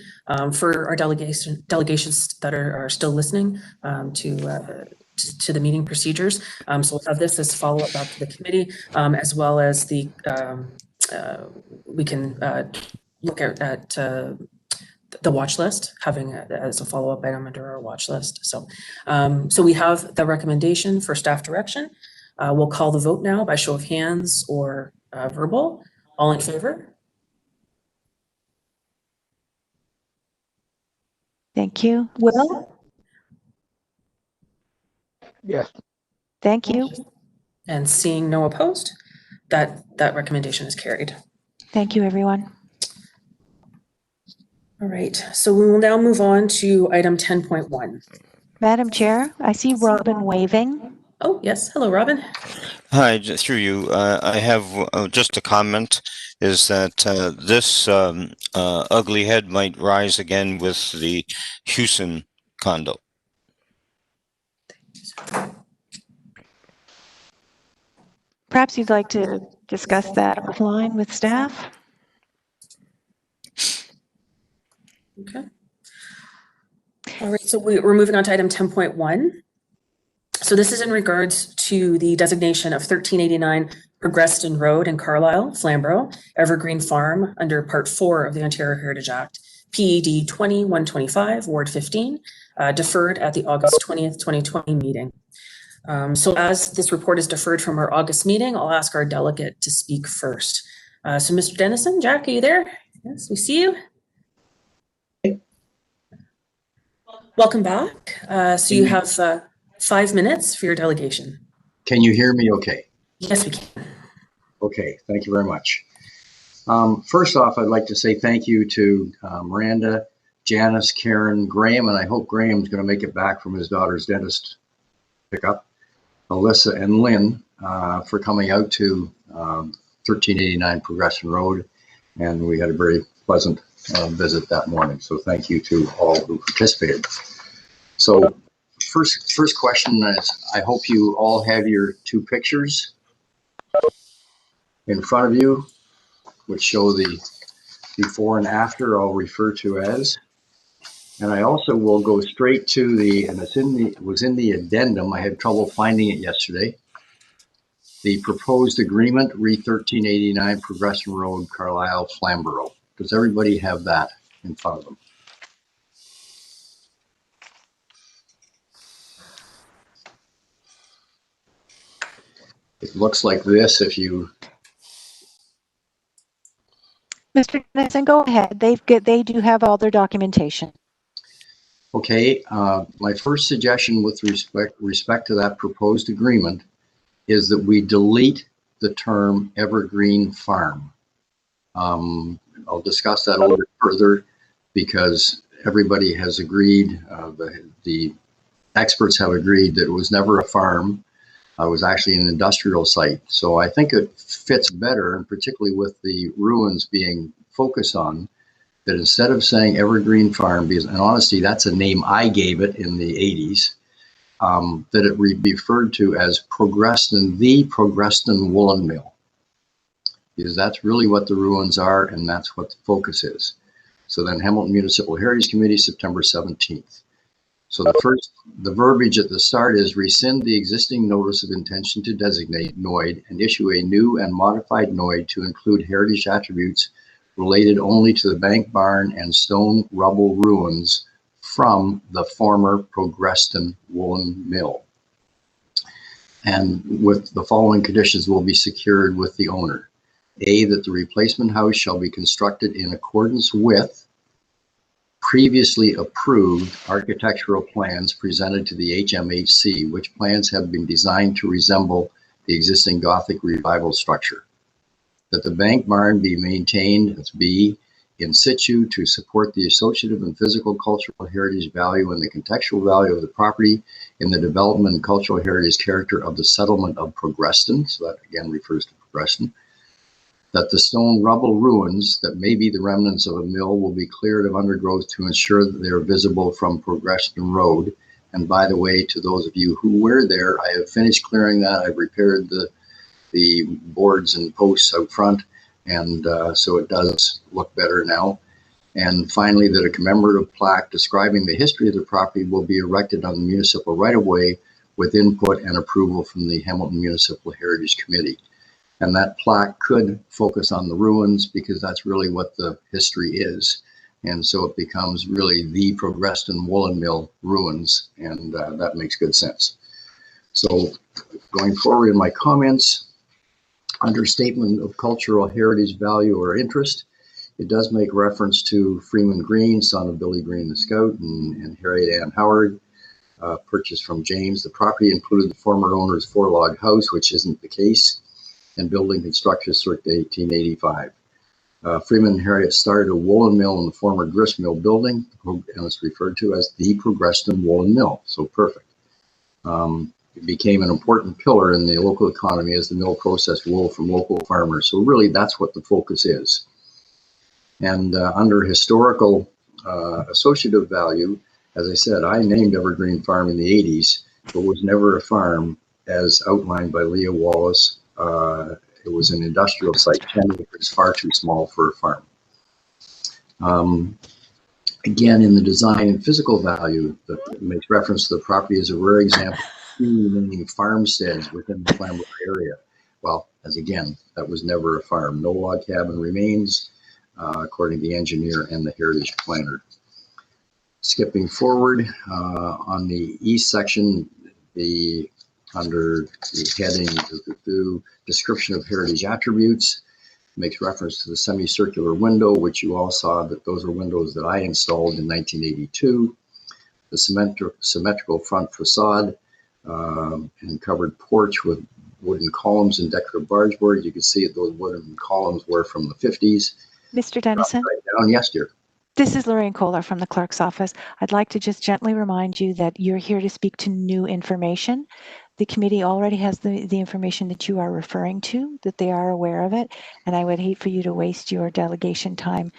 for our delegations that are still listening to the meeting procedures. So we'll have this as follow-up back to the committee, as well as the we can look at the watch list, having it as a follow-up item under our watch list. So, so we have the recommendation for staff direction. We'll call the vote now by show of hands or verbal. All in favor? Thank you. Will? Yes. Thank you. And seeing no opposed, that recommendation is carried. Thank you, everyone. All right, so we will now move on to item 10.1. Madam Chair, I see Robin waving. Oh, yes. Hello, Robin. Hi, through you. I have just a comment, is that this ugly head might rise again with the Houston condo. Perhaps you'd like to discuss that offline with staff? Okay. All right, so we're moving on to item 10.1. So this is in regards to the designation of 1389 Progreston Road in Carlisle, Flamborough, Evergreen Farm under Part 4 of the Ontario Heritage Act, PED 20-125, Ward 15, deferred at the August 20th, 2020 meeting. So as this report is deferred from our August meeting, I'll ask our delegate to speak first. So Mr. Dennison, Jack, are you there? Yes, we see you. Welcome back. So you have 5 minutes for your delegation. Can you hear me okay? Yes, we can. Okay, thank you very much. First off, I'd like to say thank you to Miranda, Janice, Karen, Graham, and I hope Graham's going to make it back from his daughter's dentist pickup, Alyssa and Lynn for coming out to 1389 Progression Road, and we had a very pleasant visit that morning. So thank you to all who participated. So first question is, I hope you all have your 2 pictures in front of you, which show the before and after I'll refer to as. And I also will go straight to the, and it was in the addendum, I had trouble finding it yesterday, the proposed agreement, re 1389 Progression Road, Carlisle, Flamborough. Does everybody have that in front of them? It looks like this if you... Mr. Dennison, go ahead. They do have all their documentation. Okay, my first suggestion with respect to that proposed agreement is that we delete the term Evergreen Farm. I'll discuss that a little bit further because everybody has agreed, the experts have agreed that it was never a farm. It was actually an industrial site. So I think it fits better, and particularly with the ruins being focused on, that instead of saying Evergreen Farm, because in honesty, that's a name I gave it in the 80s, that it be referred to as Progreston, the Progreston Woolen Mill. Because that's really what the ruins are, and that's what the focus is. So then Hamilton Municipal Heritage Committee, September 17th. So the verbiage at the start is rescind the existing notice of intention to designate NOID and issue a new and modified NOID to include heritage attributes related only to the bank barn and stone rubble ruins from the former Progreston Woolen Mill. And with the following conditions will be secured with the owner. A, that the replacement house shall be constructed in accordance with previously approved architectural plans presented to the HMHC, which plans have been designed to resemble the existing Gothic revival structure. That the bank barn be maintained, that's B, in situ to support the associative and physical cultural heritage value and the contextual value of the property in the development and cultural heritage character of the settlement of Progreston. So that again refers to Progreston. That the stone rubble ruins that may be the remnants of a mill will be cleared of undergrowth to ensure that they are visible from Progreston Road. And by the way, to those of you who were there, I have finished clearing that. I've repaired the boards and posts out front, and so it does look better now. And finally, that a commemorative plaque describing the history of the property will be erected on the municipal right-of-way with input and approval from the Hamilton Municipal Heritage Committee. And that plaque could focus on the ruins because that's really what the history is. And so it becomes really the Progreston Woolen Mill ruins, and that makes good sense. So going forward in my comments, under statement of cultural heritage value or interest, it does make reference to Freeman Green, son of Billy Green the Scout, and Harriet Ann Howard, purchased from James. The property included the former owner's four-log house, which isn't the case, and building construction circa 1885. Freeman and Harriet started a woolen mill in the former grist mill building, and it's referred to as the Progreston Woolen Mill, so perfect. It became an important pillar in the local economy as the mill processed wool from local farmers. So really that's what the focus is. And under historical associative value, as I said, I named Evergreen Farm in the 80s, but was never a farm as outlined by Leah Wallace. It was an industrial site, 10 acres, far too small for a farm. Again, in the design and physical value, that makes reference to the property as a rare example of remaining farmsteads within the Flamborough area. Well, as again, that was never a farm. No log cabin remains, according to the engineer and the heritage planner. Skipping forward, on the east section, under the heading the description of heritage attributes, makes reference to the semicircular window, which you all saw that those are windows that I installed in 1982. The symmetrical front facade and covered porch with wooden columns and decorative bargeboard. You can see that those wooden columns were from the 50s. Mr. Dennison? Down, yes, dear. This is Lorraine Kohler from the clerk's office. I'd like to just gently remind you that you're here to speak to new information. The committee already has the information that you are referring to, that they are aware of it, and I would hate for you to waste your delegation time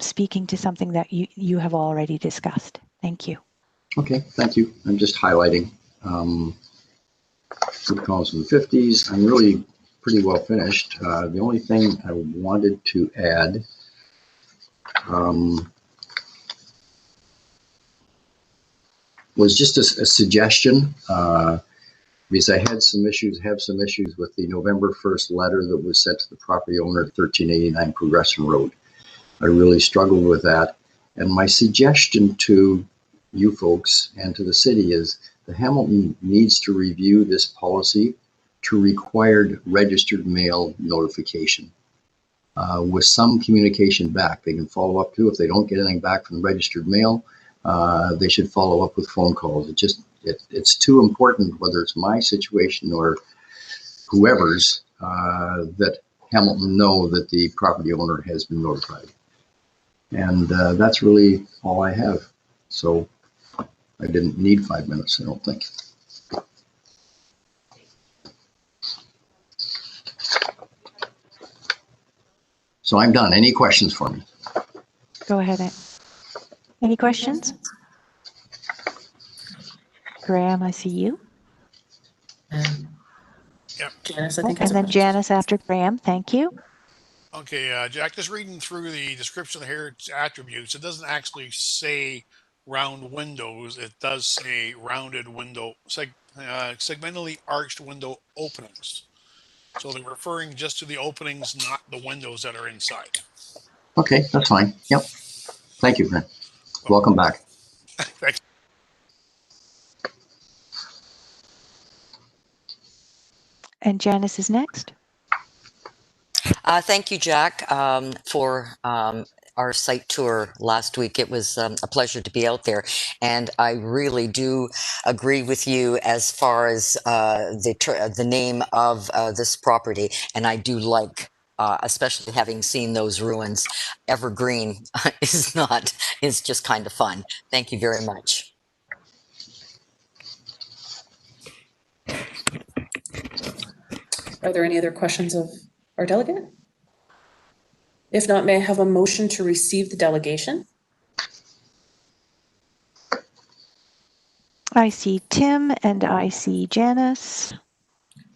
speaking to something that you have already discussed. Thank you. Okay, thank you. I'm just highlighting food columns from the 50s. I'm really pretty well finished. The only thing I wanted to add was just a suggestion, because I had some issues, with the November 1st letter that was sent to the property owner at 1389 Progression Road. I really struggled with that. And my suggestion to you folks and to the city is the Hamilton needs to review this policy to required registered mail notification with some communication back. They can follow up to, if they don't get anything back from the registered mail, they should follow up with phone calls. It's too important, whether it's my situation or whoever's, that Hamilton know that the property owner has been notified. And that's really all I have. So I didn't need 5 minutes, I don't think. So I'm done. Any questions for me? Go ahead. Any questions? Graham, I see you. Yep. Janice, I think. And then Janice after Graham. Thank you. Okay, Jack, just reading through the description of the heritage attributes, it doesn't actually say round windows. It does say rounded window, segmentally arched window openings. So they're referring just to the openings, not the windows that are inside. Okay, that's fine. Yep. Thank you, Brent. Welcome back. Thanks. And Janice is next. Thank you, Jack, for our site tour last week. It was a pleasure to be out there. And I really do agree with you as far as the name of this property. And I do like, especially having seen those ruins, Evergreen is just kind of fun. Thank you very much. Are there any other questions of our delegate? If not, may I have a motion to receive the delegation? I see Tim and I see Janice.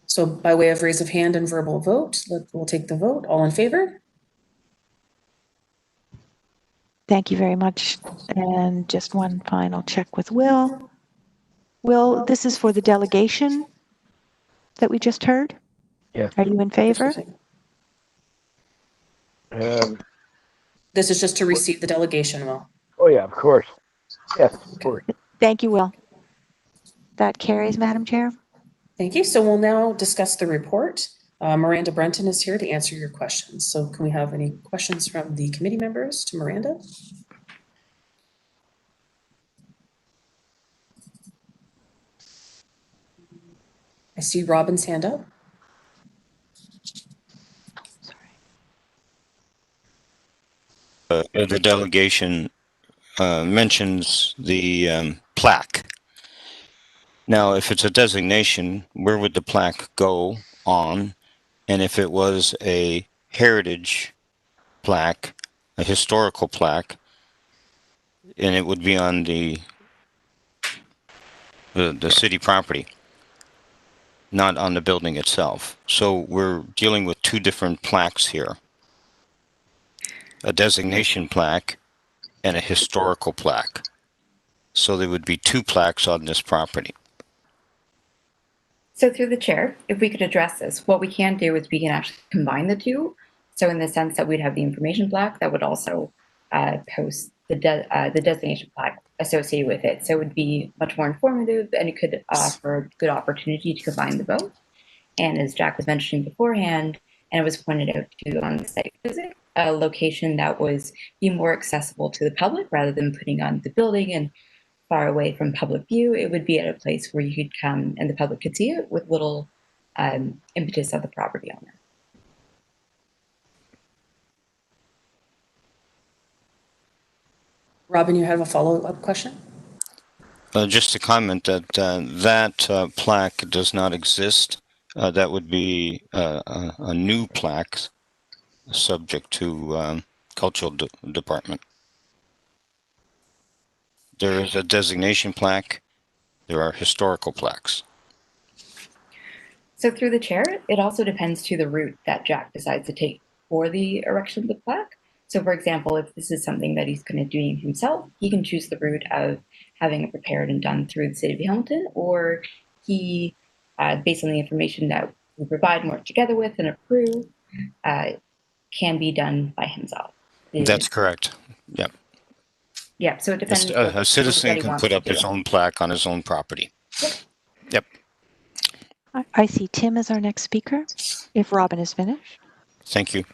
So by way of raise of hand and verbal vote, we'll take the vote. All in favor? Thank you very much. And just one final check with Will. Will, this is for the delegation that we just heard? Yes. Are you in favor? This is just to receive the delegation, Will. Oh, yeah, of course. Yes, of course. Thank you, Will. That carries, Madam Chair. Thank you. So we'll now discuss the report. Miranda Brenton is here to answer your questions. So can we have any questions from the committee members to Miranda? I see Robin's hand up. The delegation mentions the plaque. Now, if it's a designation, where would the plaque go on? And if it was a heritage plaque, a historical plaque, and it would be on the city property, not on the building itself. So we're dealing with two different plaques here. A designation plaque and a historical plaque. So there would be two plaques on this property. So through the chair, if we could address this, what we can do is we can actually combine the two. So in the sense that we'd have the information plaque that would also post the designation plaque associated with it. So it would be much more informative and it could offer a good opportunity to combine the both. And as Jack was mentioning beforehand, and it was pointed out to on the site visit, a location that was be more accessible to the public rather than putting on the building and far away from public view. It would be at a place where you could come and the public could see it with little impetus of the property owner. Robin, you have a follow-up question? Just to comment that that plaque does not exist. That would be a new plaque subject to cultural department. There is a designation plaque. There are historical plaques. So through the chair, it also depends to the route that Jack decides to take for the erection of the plaque. So for example, if this is something that he's going to do himself, he can choose the route of having it prepared and done through the city of Hamilton, or he, based on the information that we provide and work together with and approve, can be done by himself. That's correct. Yep. Yeah, so it depends. A citizen can put up his own plaque on his own property. Yep. I see Tim as our next speaker, if Robin is finished. Thank you.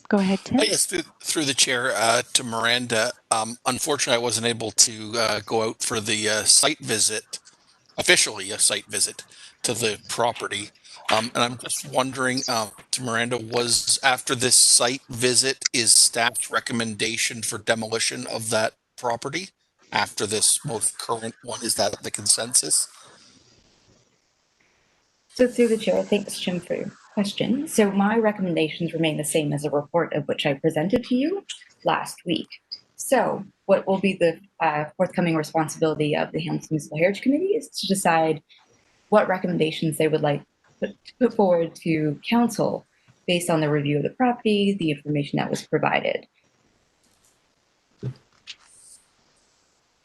Go ahead, Tim. Yes, through the chair to Miranda. Unfortunately, I wasn't able to go out for the site visit officially a site visit to the property. And I'm just wondering, to Miranda, was after this site visit, is staff's recommendation for demolition of that property after this most current one? Is that the consensus? So through the chair, thanks, Jim, for your question. So my recommendations remain the same as a report of which I presented to you last week. So what will be the forthcoming responsibility of the Hamilton Municipal Heritage Committee is to decide what recommendations they would like to put forward to council based on the review of the property, the information that was provided.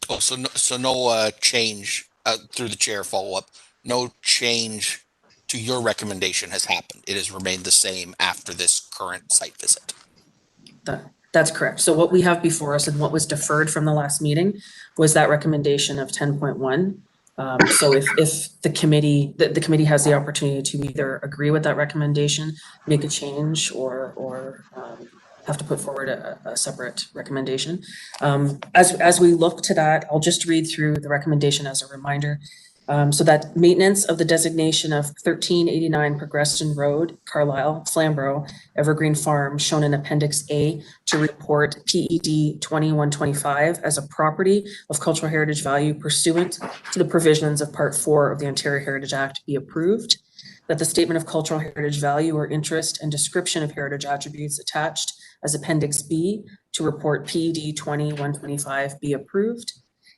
Oh, so no change through the chair follow-up. No change to your recommendation has happened. It has remained the same after this current site visit. That's correct. So what we have before us and what was deferred from the last meeting was that recommendation of 10.1. So if the committee has the opportunity to either agree with that recommendation, make a change, or have to put forward a separate recommendation. As we look to that, I'll just read through the recommendation as a reminder. So that maintenance of the designation of 1389 Progreston Road, Carlisle, Flamborough, Evergreen Farm, shown in Appendix A to report PED 2125 as a property of cultural heritage value pursuant to the provisions of Part 4 of the Ontario Heritage Act be approved. That the statement of cultural heritage value or interest and description of heritage attributes attached as Appendix B to report PED 2125 be approved.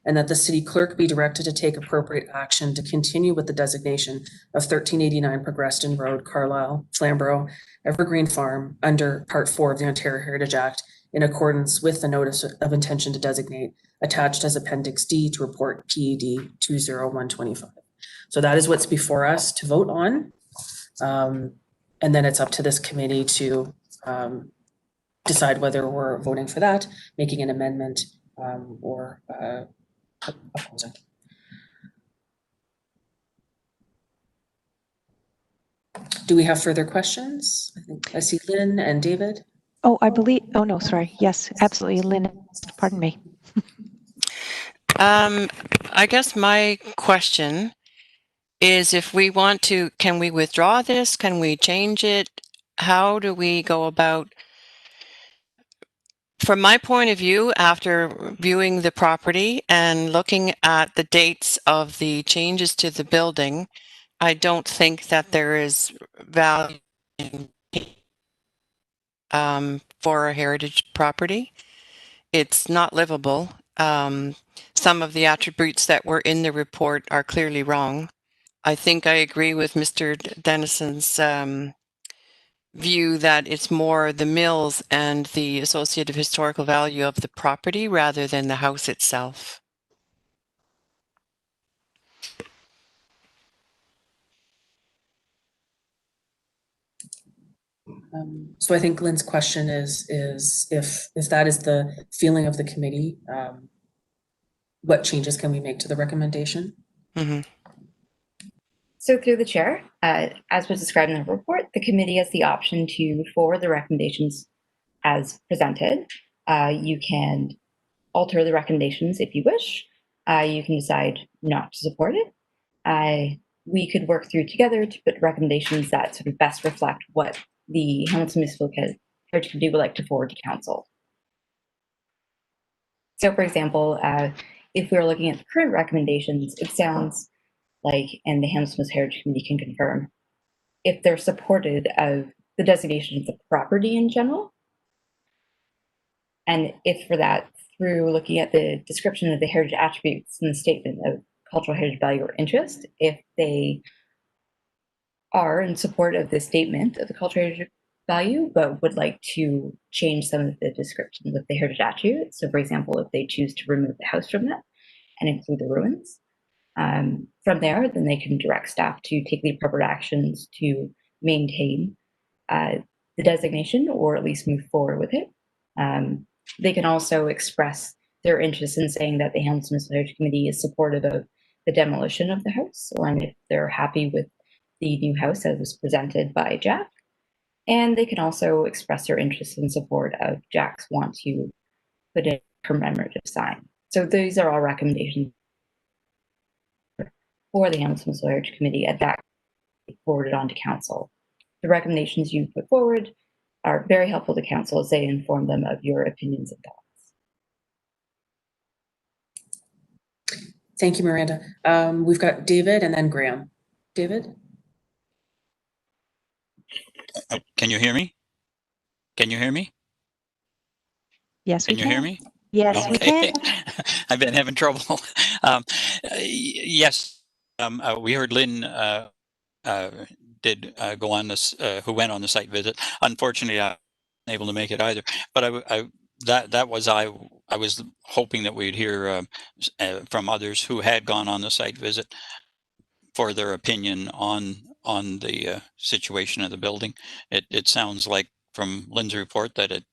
And that the city clerk be directed to take appropriate action to continue with the designation of 1389 Progreston Road, Carlisle, Flamborough, Evergreen Farm under Part 4 of the Ontario Heritage Act in accordance with the notice of intention to designate attached as Appendix D to report PED 20125. So that is what's before us to vote on. And then it's up to this committee to decide whether we're voting for that, making an amendment, or opposing. Do we have further questions? I see Lynn and David. Oh, oh no, sorry. Yes, absolutely. Lynn, pardon me. I guess my question is, if we want to, can we withdraw this? Can we change it? How do we go about? From my point of view, after viewing the property and looking at the dates of the changes to the building, I don't think that there is value for a heritage property. It's not livable. Some of the attributes that were in the report are clearly wrong. I think I agree with Mr. Dennison's view that it's more the mills and the associative historical value of the property rather than the house itself. So I think Lynn's question is if that is the feeling of the committee, what changes can we make to the recommendation? Mm-hmm. So through the chair, as was described in the report, the committee has the option to move forward the recommendations as presented. You can alter the recommendations if you wish. You can decide not to support it. We could work through together to put recommendations that sort of best reflect what the Hamilton Municipal Heritage Committee would like to forward to council. So for example, if we were looking at the current recommendations, it sounds like, and the Hamilton Heritage Committee can confirm, if they're supported of the designation of the property in general, and if for that, through looking at the description of the heritage attributes in the statement of cultural heritage value or interest, if they are in support of the statement of the cultural heritage value, but would like to change some of the descriptions of the heritage attributes. So for example, if they choose to remove the house from that and include the ruins, from there, then they can direct staff to take the appropriate actions to maintain the designation or at least move forward with it. They can also express their interest in saying that the Hamilton Municipal Heritage Committee is supportive of the demolition of the house, or if they're happy with the new house as was presented by Jack. And they can also express their interest in support of Jack's want to put in a commemorative sign. So these are all recommendations for the Municipal Storage Committee at that forwarded on to council. The recommendations you put forward are very helpful to council as they inform them of your opinions and thoughts. Thank you, Miranda. We've got David and then Graham. David? Can you hear me? Can you hear me? Yes, we Can you hear can. me? Yes, we can. I've been having trouble. Yes, we heard Lynn did go on this, who went on the site visit. Unfortunately, I wasn't able to make it either. But I was hoping that we'd hear from others who had gone on the site visit for their opinion on the situation of the building. It sounds like from Lynn's report that it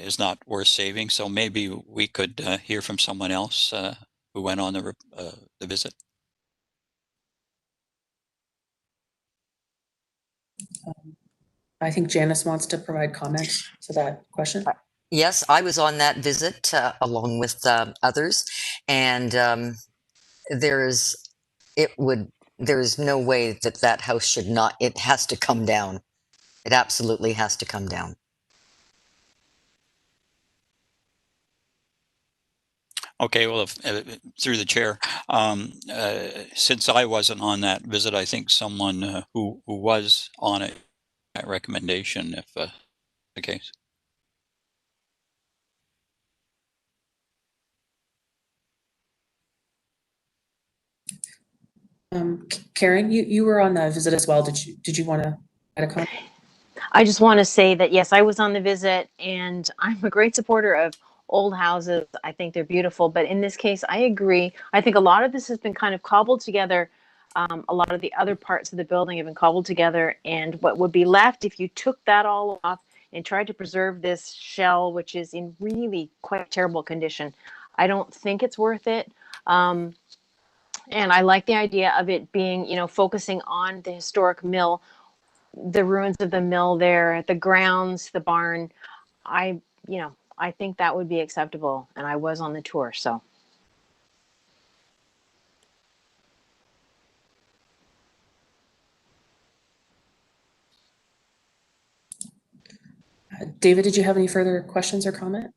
is not worth saving. So maybe we could hear from someone else who went on the visit. I think Janice wants to provide comments to that question. Yes, I was on that visit along with others, and there is no way that house should not. It has to come down. It absolutely has to come down. Okay, well, through the chair, since I wasn't on that visit, I think someone who was on it, that recommendation, if the case. Karen, you were on the visit as well. Did you want to add a comment? I just want to say that, yes, I was on the visit and I'm a great supporter of old houses. I think they're beautiful. But in this case, I agree. I think a lot of this has been kind of cobbled together. A lot of the other parts of the building have been cobbled together. And what would be left if you took that all off and tried to preserve this shell, which is in really quite terrible condition, I don't think it's worth it. And I like the idea of it being, focusing on the historic mill, the ruins of the mill there, the grounds, the barn. I think that would be acceptable. And I was on the tour, so. David, did you have any further questions or comment?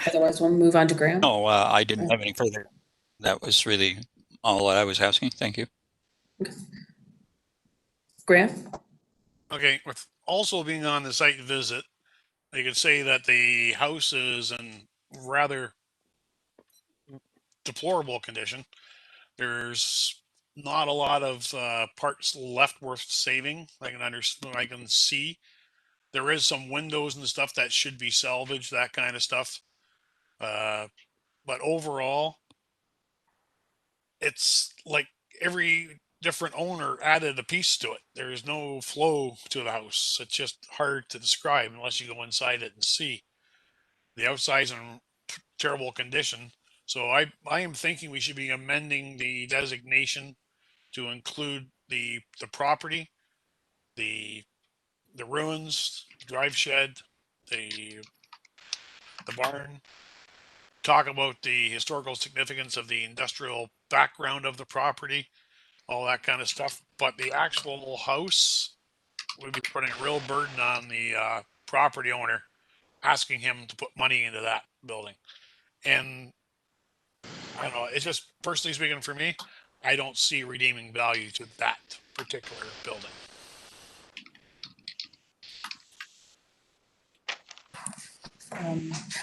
Otherwise, we'll move on to Graham. No, I didn't have any further. That was really all that I was asking. Thank you. Okay. Graham? Okay, with also being on the site visit, they could say that the house is in rather deplorable condition. There's not a lot of parts left worth saving. I can see there is some windows and stuff that should be salvaged, that kind of stuff. But overall, it's like every different owner added a piece to it. There is no flow to the house. It's just hard to describe unless you go inside it and see. The outside's in terrible condition. So I am thinking we should be amending the designation to include the property, the ruins, the drive shed, the barn. Talk about the historical significance of the industrial background of the property, all that kind of stuff. But the actual house would be putting a real burden on the property owner, asking him to put money into that building. And I don't know, it's just personally speaking for me, I don't see redeeming value to that particular building.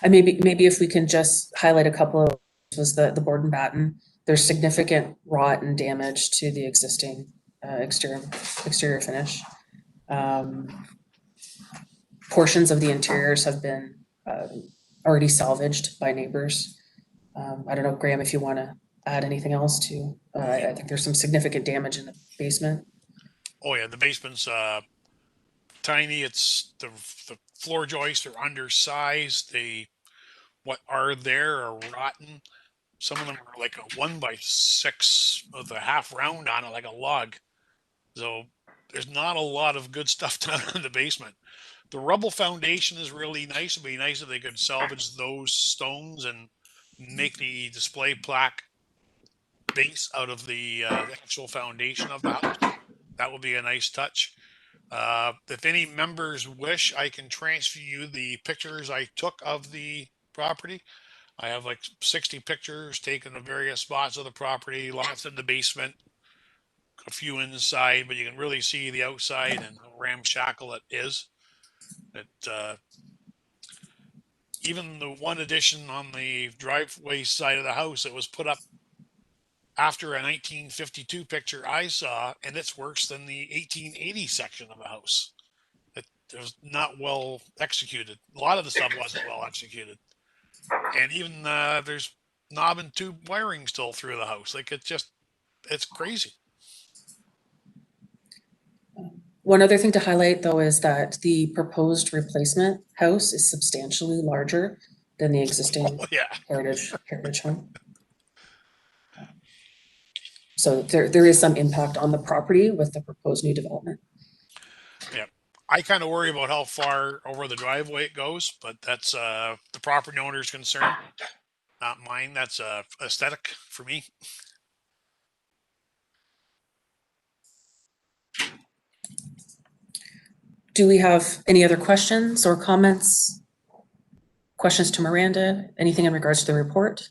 And maybe if we can just highlight a couple of, was the board and batten. There's significant rot and damage to the existing exterior finish. Portions of the interiors have been already salvaged by neighbors. I don't know, Graham, if you want to add anything else to, I think there's some significant damage in the basement. Oh yeah, the basement's tiny. It's the floor joists are undersized. What are there are rotten. Some of them are like a 1x6 with a half round on it, like a log. So there's not a lot of good stuff down in the basement. The rubble foundation is really nice. It'd be nice if they could salvage those stones and make the display plaque base out of the actual foundation of the house. That would be a nice touch. If any members wish, I can transfer you the pictures I took of the property. I have like 60 pictures taken of various spots of the property, lots in the basement, a few inside, but you can really see the outside and how ramshackle it is. Even the one addition on the driveway side of the house that was put up after a 1952 picture I saw, and it's worse than the 1880 section of the house. It was not well executed. A lot of the stuff wasn't well executed. And even there's knob and tube wiring still through the house. Like it's crazy. One other thing to highlight, though, is that the proposed replacement house is substantially larger than the existing heritage home. So there is some impact on the property with the proposed new development. Yeah, I kind of worry about how far over the driveway it goes, but that's the property owner's concern, not mine. That's aesthetic for me. Do we have any other questions or comments? Questions to Miranda? Anything in regards to the report?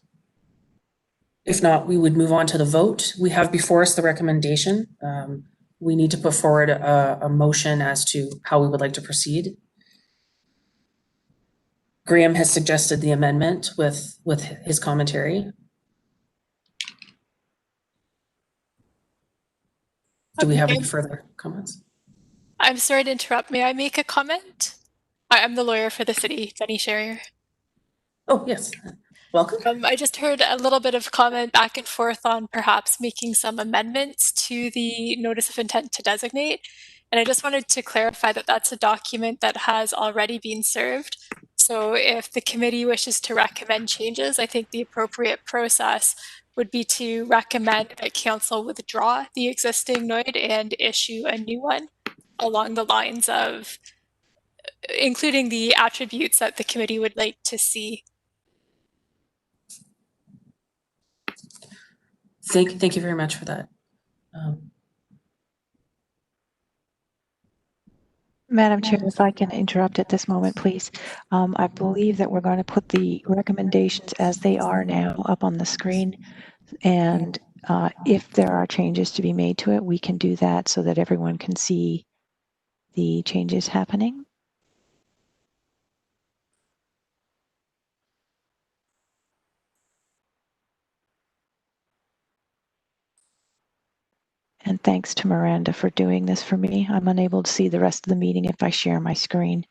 If not, we would move on to the vote. We have before us the recommendation. We need to put forward a motion as to how we would like to proceed. Graham has suggested the amendment with his commentary. Do we have any further comments? I'm sorry to interrupt. May I make a comment? I'm the lawyer for the city, Jenny Sherrier. Oh, yes. Welcome. I just heard a little bit of comment back and forth on perhaps making some amendments to the notice of intent to designate. And I just wanted to clarify that that's a document that has already been served. So if the committee wishes to recommend changes, I think the appropriate process would be to recommend that council withdraw the existing NOID and issue a new one along the lines of including the attributes that the committee would like to see. Thank you very much for that. Madam Chair, if I can interrupt at this moment, please. I believe that we're going to put the recommendations as they are now up on the screen. And if there are changes to be made to it, we can do that so that everyone can see the changes happening. And thanks to Miranda for doing this for me. I'm unable to see the rest of the meeting if I share my screen.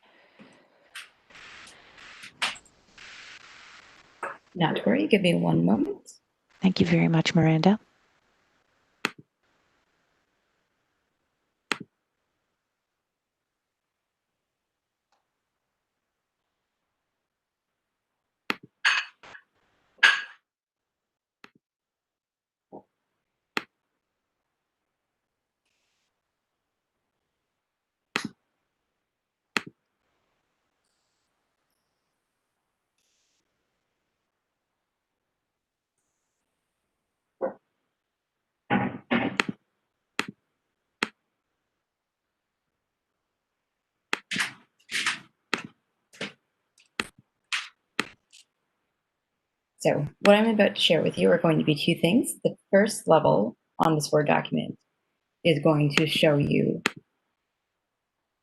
Not to worry, give me one moment. Thank you very much, Miranda. So what I'm about to share with you are going to be two things. The first level on this Word document is going to show you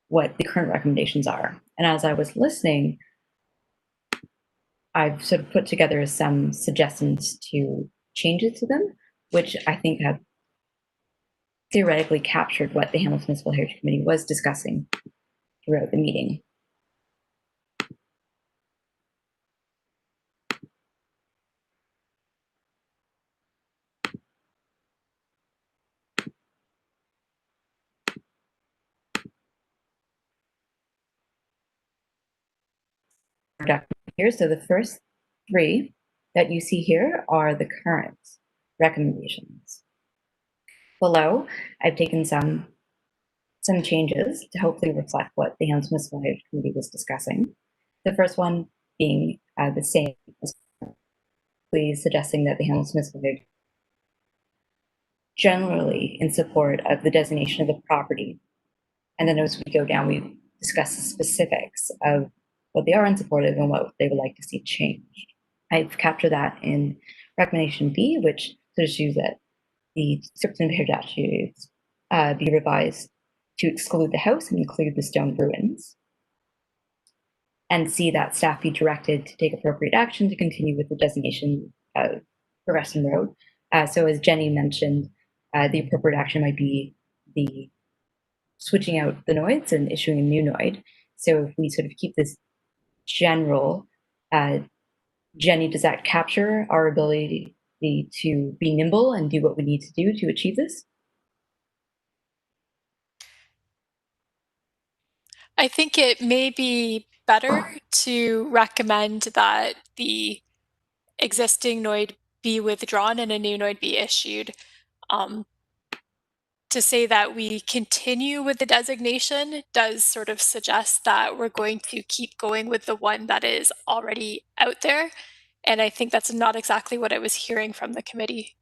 what the current recommendations are. And as I was listening, I've sort of put together some suggestions to changes to them, which I think have theoretically captured what the Hamilton Municipal Heritage Committee was discussing throughout the meeting. Here, so the first three that you see here are the current recommendations. Below, I've taken some changes to hopefully reflect what the Hamilton Municipal Heritage Committee was discussing. The first one being the same as please suggesting that the Hamilton Municipal Heritage generally in support of the designation of the property. And then as we go down, we discuss the specifics of what they are in support of and what they would like to see changed. I've captured that in recommendation B, which sort of shows that the description of heritage attributes be revised to exclude the house and include the stone ruins. And see that staff be directed to take appropriate action to continue with the designation of Progression Road. So as Jenny mentioned, the appropriate action might be the switching out the noids and issuing a new noid. So if we sort of keep this general, Jenny, does that capture our ability to be nimble and do what we need to do to achieve this? I think it may be better to recommend that the existing noid be withdrawn and a new noid be issued. To say that we continue with the designation does sort of suggest that we're going to keep going with the one that is already out there. And I think that's not exactly what I was hearing from the committee.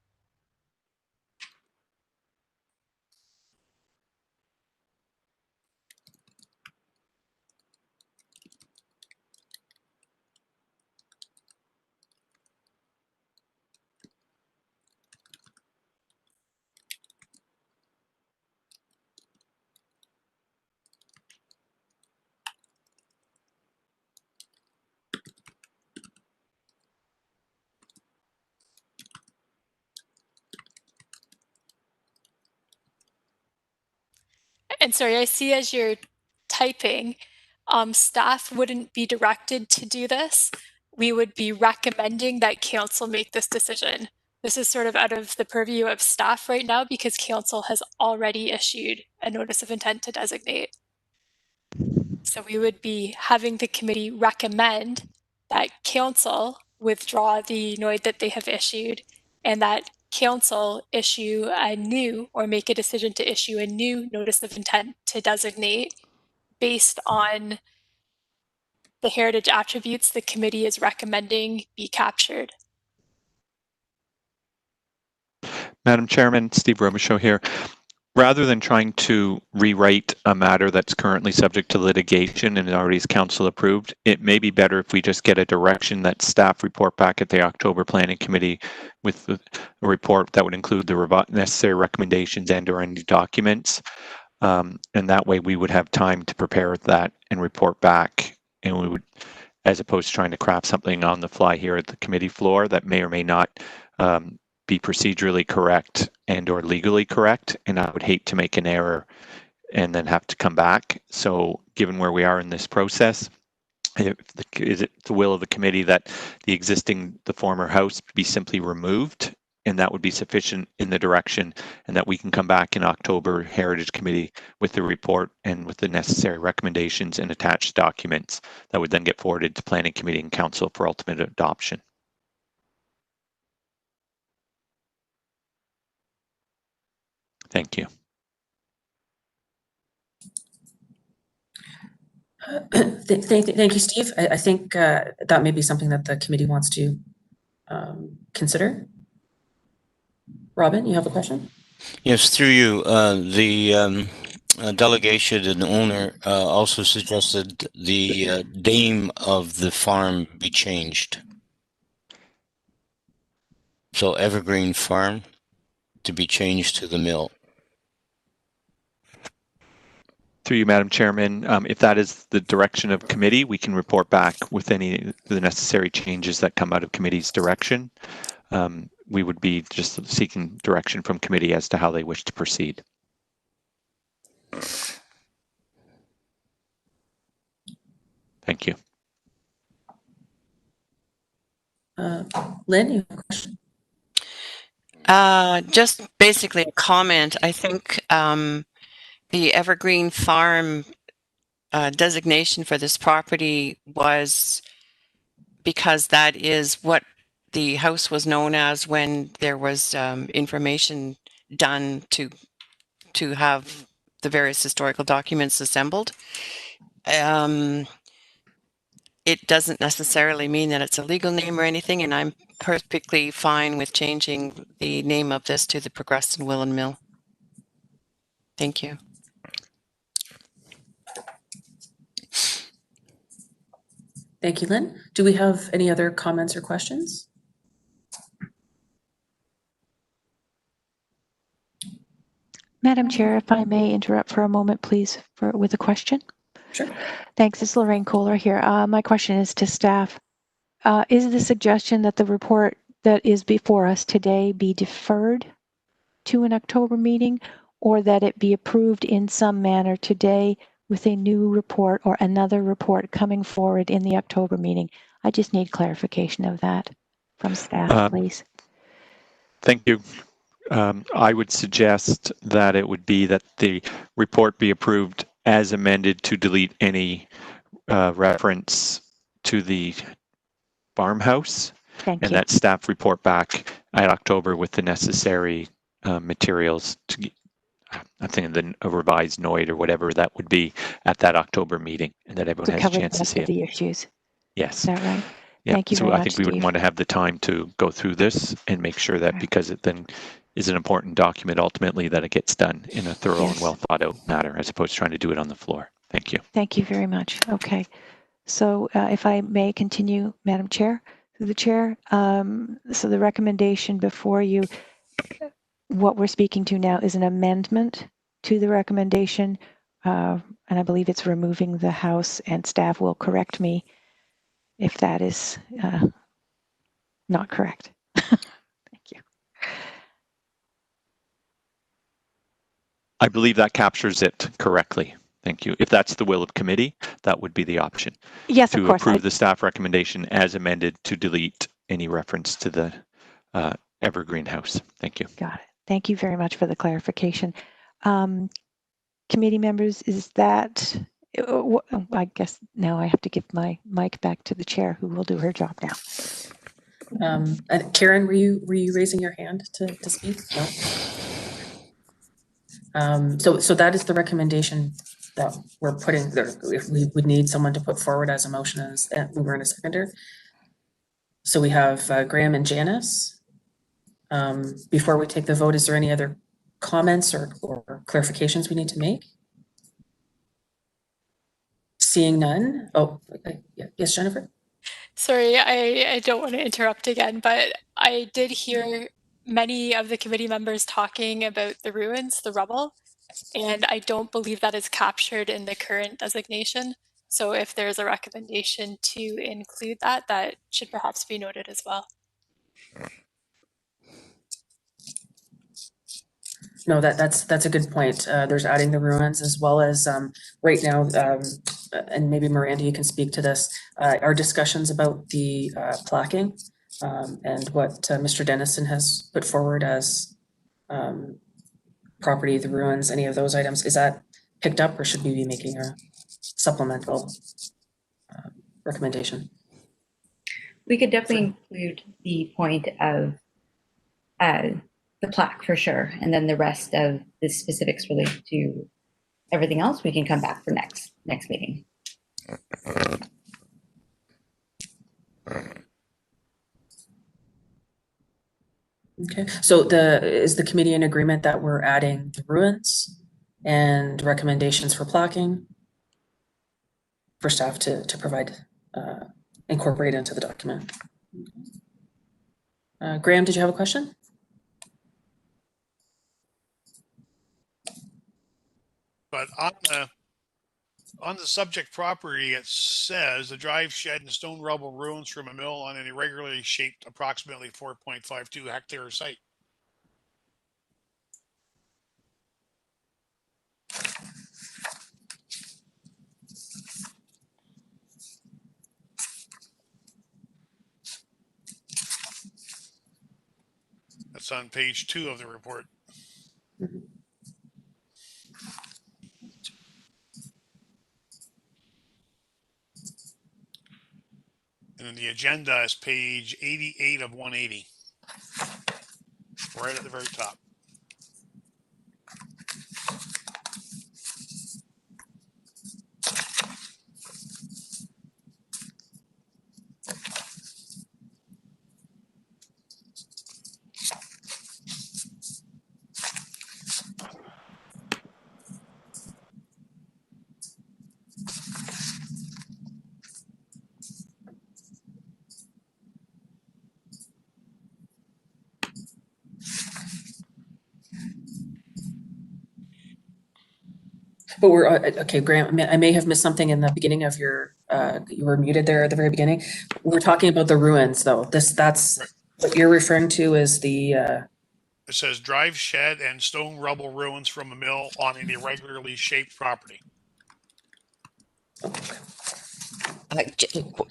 And sorry, I see as you're typing, staff wouldn't be directed to do this. We would be recommending that council make this decision. This is sort of out of the purview of staff right now because council has already issued a notice of intent to designate. So we would be having the committee recommend that council withdraw the noid that they have issued and that council issue a new or make a decision to issue a new notice of intent to designate based on the heritage attributes the committee is recommending be captured. Madam Chairman, Steve Robichaud here. Rather than trying to rewrite a matter that's currently subject to litigation and already is council approved, it may be better if we just get a direction that staff report back at the October Planning Committee with a report that would include the necessary recommendations and or any documents. And that way we would have time to prepare that and report back. And we would, as opposed to trying to craft something on the fly here at the committee floor that may or may not be procedurally correct and or legally correct, and I would hate to make an error and then have to come back. So given where we are in this process, is it the will of the committee that the former house be simply removed, and that would be sufficient in the direction, and that we can come back in October Heritage Committee with the report and with the necessary recommendations and attached documents that would then get forwarded to Planning Committee and Council for ultimate adoption? Thank you. Thank you, Steve. I think that may be something that the committee wants to consider. Robin, you have a question? Yes, through you. The delegation and owner also suggested the name of the farm be changed. So Evergreen Farm to be changed to the mill. Through you, Madam Chairman, if that is the direction of committee, we can report back with any of the necessary changes that come out of committee's direction. We would be just seeking direction from committee as to how they wish to proceed. Thank you. Lynn, you have a question? Just basically a comment. I think the Evergreen Farm designation for this property was because that is what the house was known as when there was information done to have the various historical documents assembled. it doesn't necessarily mean that it's a legal name or anything, and I'm perfectly fine with changing the name of this to the Progreston Woolen Mill. Thank you. Thank you, Lynn. Do we have any other comments or questions? Madam Chair, if I may interrupt for a moment, please, with a question. Sure. Thanks. It's Lorraine Kohler here. My question is to staff. Is the suggestion that the report that is before us today be deferred to an October meeting, or that it be approved in some manner today with a new report or another report coming forward in the October meeting? I just need clarification of that from staff, please. Thank you. I would suggest that it would be that the report be approved as amended to delete any reference to the farmhouse, and that staff report back at October with the necessary materials to, I'm thinking a revised NOID or whatever that would be at that October meeting, and that everyone has a chance to see it. The issues. Yes. Is that right? Yeah. Thank you so very I think much, we would Steve. want to have the time to go through this and make sure that because it then is an important document ultimately that it gets done in a thorough and well thought out manner as opposed to trying to do it on the floor. Thank you. Thank you very much. Okay. So if I may continue, Madam Chair, through the chair. So the recommendation before you, what we're speaking to now is an amendment to the recommendation. And I believe it's removing the house, and staff will correct me if that is not correct. Thank you. I believe that captures it correctly. Thank you. If that's the will of committee, that would be the option. Yes, to of course. approve the staff recommendation as amended to delete any reference to the Evergreen house. Thank you. Got it. Thank you very much for the clarification. Committee members, is that, I guess now I have to give my mic back to the chair, who will do her job now. Karen, were you raising your hand to speak? No. So that is the recommendation that we're putting there. If we would need someone to put forward as a motion as we were in a seconder. So we have Graham and Janice. Before we take the vote, is there any other comments or clarifications we need to make? Seeing none. Oh, yes, Jennifer. Sorry, I don't want to interrupt again, but I did hear many of the committee members talking about the ruins, the rubble, and I don't believe that is captured in the current designation. So if there's a recommendation to include that, that should perhaps be noted as well. No, that's a good point. There's adding the ruins as well as right now, and maybe Miranda, you can speak to this, our discussions about the plaquing and what Mr. Dennison has put forward as property, the ruins, any of those items. Is that picked up, or should we be making a supplemental recommendation? We could definitely include the point of the plaque for sure, and then the rest of the specifics related to everything else we can come back for next meeting. Okay, so is the committee in agreement that we're adding the ruins and recommendations for plaquing for staff to provide, incorporate into the document? Graham, did you have a question? But on the subject property, it says the drive shed and stone rubble ruins from a mill on an irregularly shaped approximately 4.52 hectare site. That's on page 2 of the report. Mm-hmm. And then the agenda is page 88 of 180. Right at the very top. But we're, okay, Graham, I may have missed something in the beginning of your, you were muted there at the very beginning. We're talking about the ruins though. That's what you're referring to as the, It says drive shed and stone rubble ruins from a mill on an irregularly shaped property.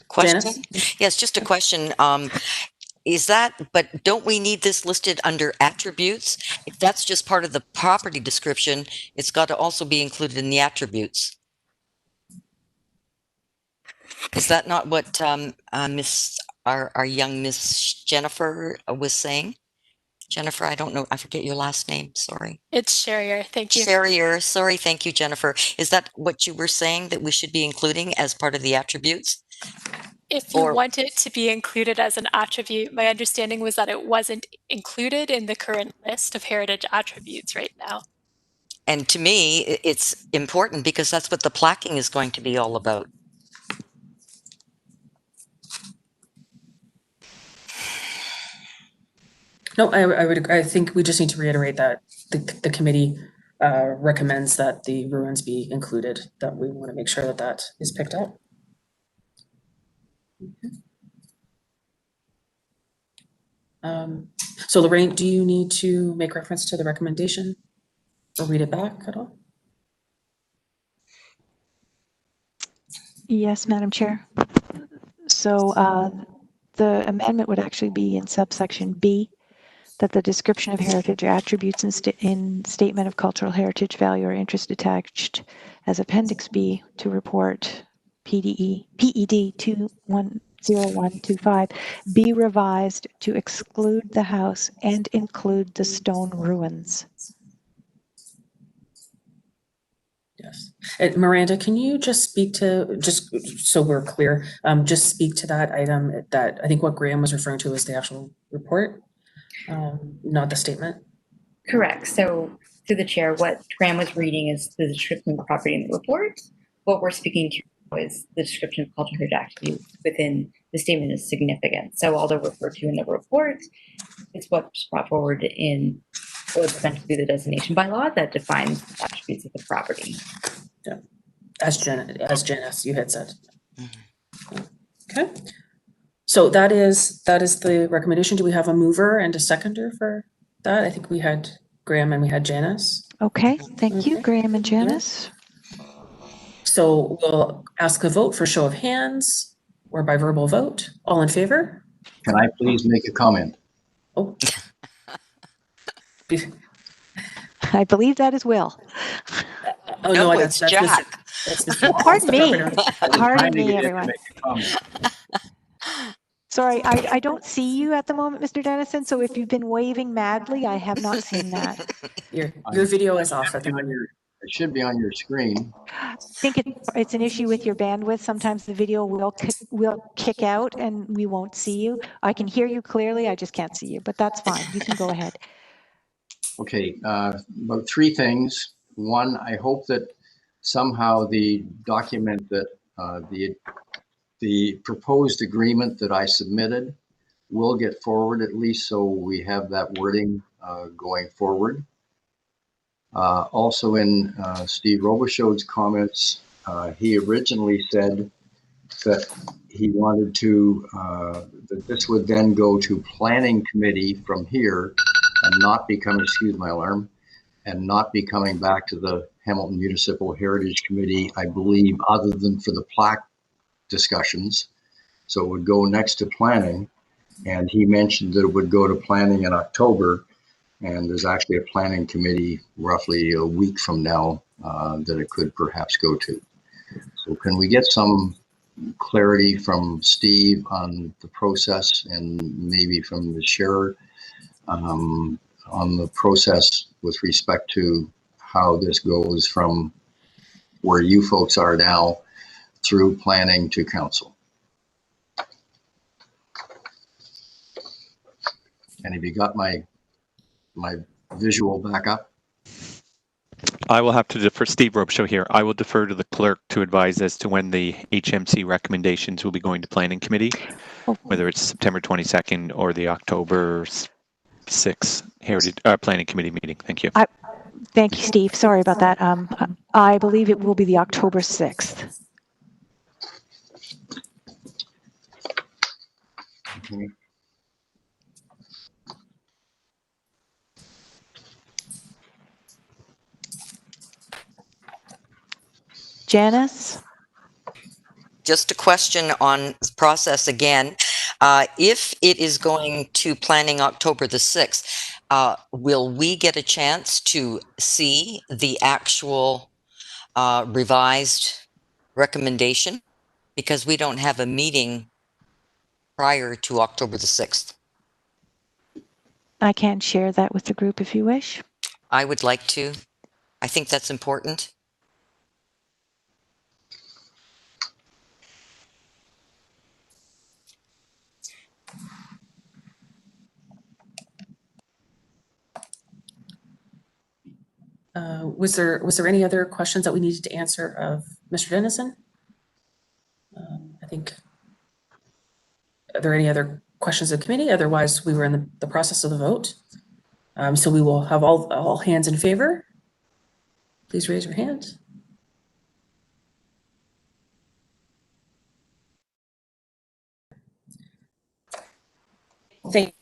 Question? Janice? Yes, just a question. Is that, but don't we need this listed under attributes? If that's just part of the property description, it's got to also be included in the attributes. Is that not what our young Miss Jennifer was saying? Jennifer, I don't know. I forget your last name. Sorry. It's Sherrier. Thank you. Sherrier. Sorry. Thank you, Jennifer. Is that what you were saying that we should be including as part of the attributes? If you want it to be included as an attribute, my understanding was that it wasn't included in the current list of heritage attributes right now. And to me, it's important because that's what the placking is going to be all about. No, I would agree. I think we just need to reiterate that the committee recommends that the ruins be included, that we want to make sure that that is picked up. So Lorraine, do you need to make reference to the recommendation or read it back at all? Yes, Madam Chair. So the amendment would actually be in subsection B, that the description of heritage attributes in Statement of Cultural Heritage Value or Interest attached as Appendix B to report PED 210125 be revised to exclude the house and include the stone ruins. Yes. And Miranda, can you just speak to, just so we're clear, just speak to that item that I think what Graham was referring to was the actual report, not the statement? Correct. So through the chair, what Graham was reading is the description of the property in the report. What we're speaking to is the description of cultural heritage attributes within the statement is significant. So although referred to in the report, it's what's brought forward in what's meant to be the designation bylaw that defines the attributes of the property. Yeah, as Janice, you had said. Okay. So that is the recommendation. Do we have a mover and a seconder for that? I think we had Graham and we had Janice. Okay, thank you, Graham and Janice. So we'll ask a vote for show of hands or by verbal vote. All in favor? Can I please make a comment? Oh. I believe that is Will. Oh no, that's Jack. Pardon me. Pardon me, everyone. Sorry, I don't see you at the moment, Mr. Dennison, so if you've been waving madly, I have not seen that. Your video is off. It should be on your screen. I think it's an issue with your bandwidth. Sometimes the video will kick out and we won't see you. I can hear you clearly, I just can't see you, but that's fine. You can go ahead. Okay, about three things. One, I hope that somehow the document that the proposed agreement that I submitted will get forward, at least so we have that wording going forward. Also in Steve Robichaud's comments, he originally said that he wanted to, that this would then go to planning committee from here and not be coming, excuse my alarm, and not be coming back to the Hamilton Municipal Heritage Committee, I believe, other than for the plaque discussions. So it would go next to planning. And he mentioned that it would go to planning in October. And there's actually a planning committee roughly a week from now that it could perhaps go to. So can we get some clarity from Steve on the process and maybe from the chair on the process with respect to how this goes from where you folks are now through planning to council? And have you got my visual back up? I will have to defer, Steve Robichaud here. I will defer to the clerk to advise as to when the HMC recommendations will be going to planning committee, whether it's September 22nd or the October 6th heritage planning committee meeting. Thank you. Thank you, Steve. Sorry about that. I believe it will be the October 6th. Okay. Janice? Just a question on process again. If it is going to planning October the 6th, will we get a chance to see the actual revised recommendation? Because we don't have a meeting prior to October the 6th. I can share that with the group if you wish. I would like to. I think that's important. Was there any other questions that we needed to answer of Mr. Dennison? I think, are there any other questions of the committee? Otherwise, we were in the process of the vote. So we will have all hands in favor. Please raise your hand. Thank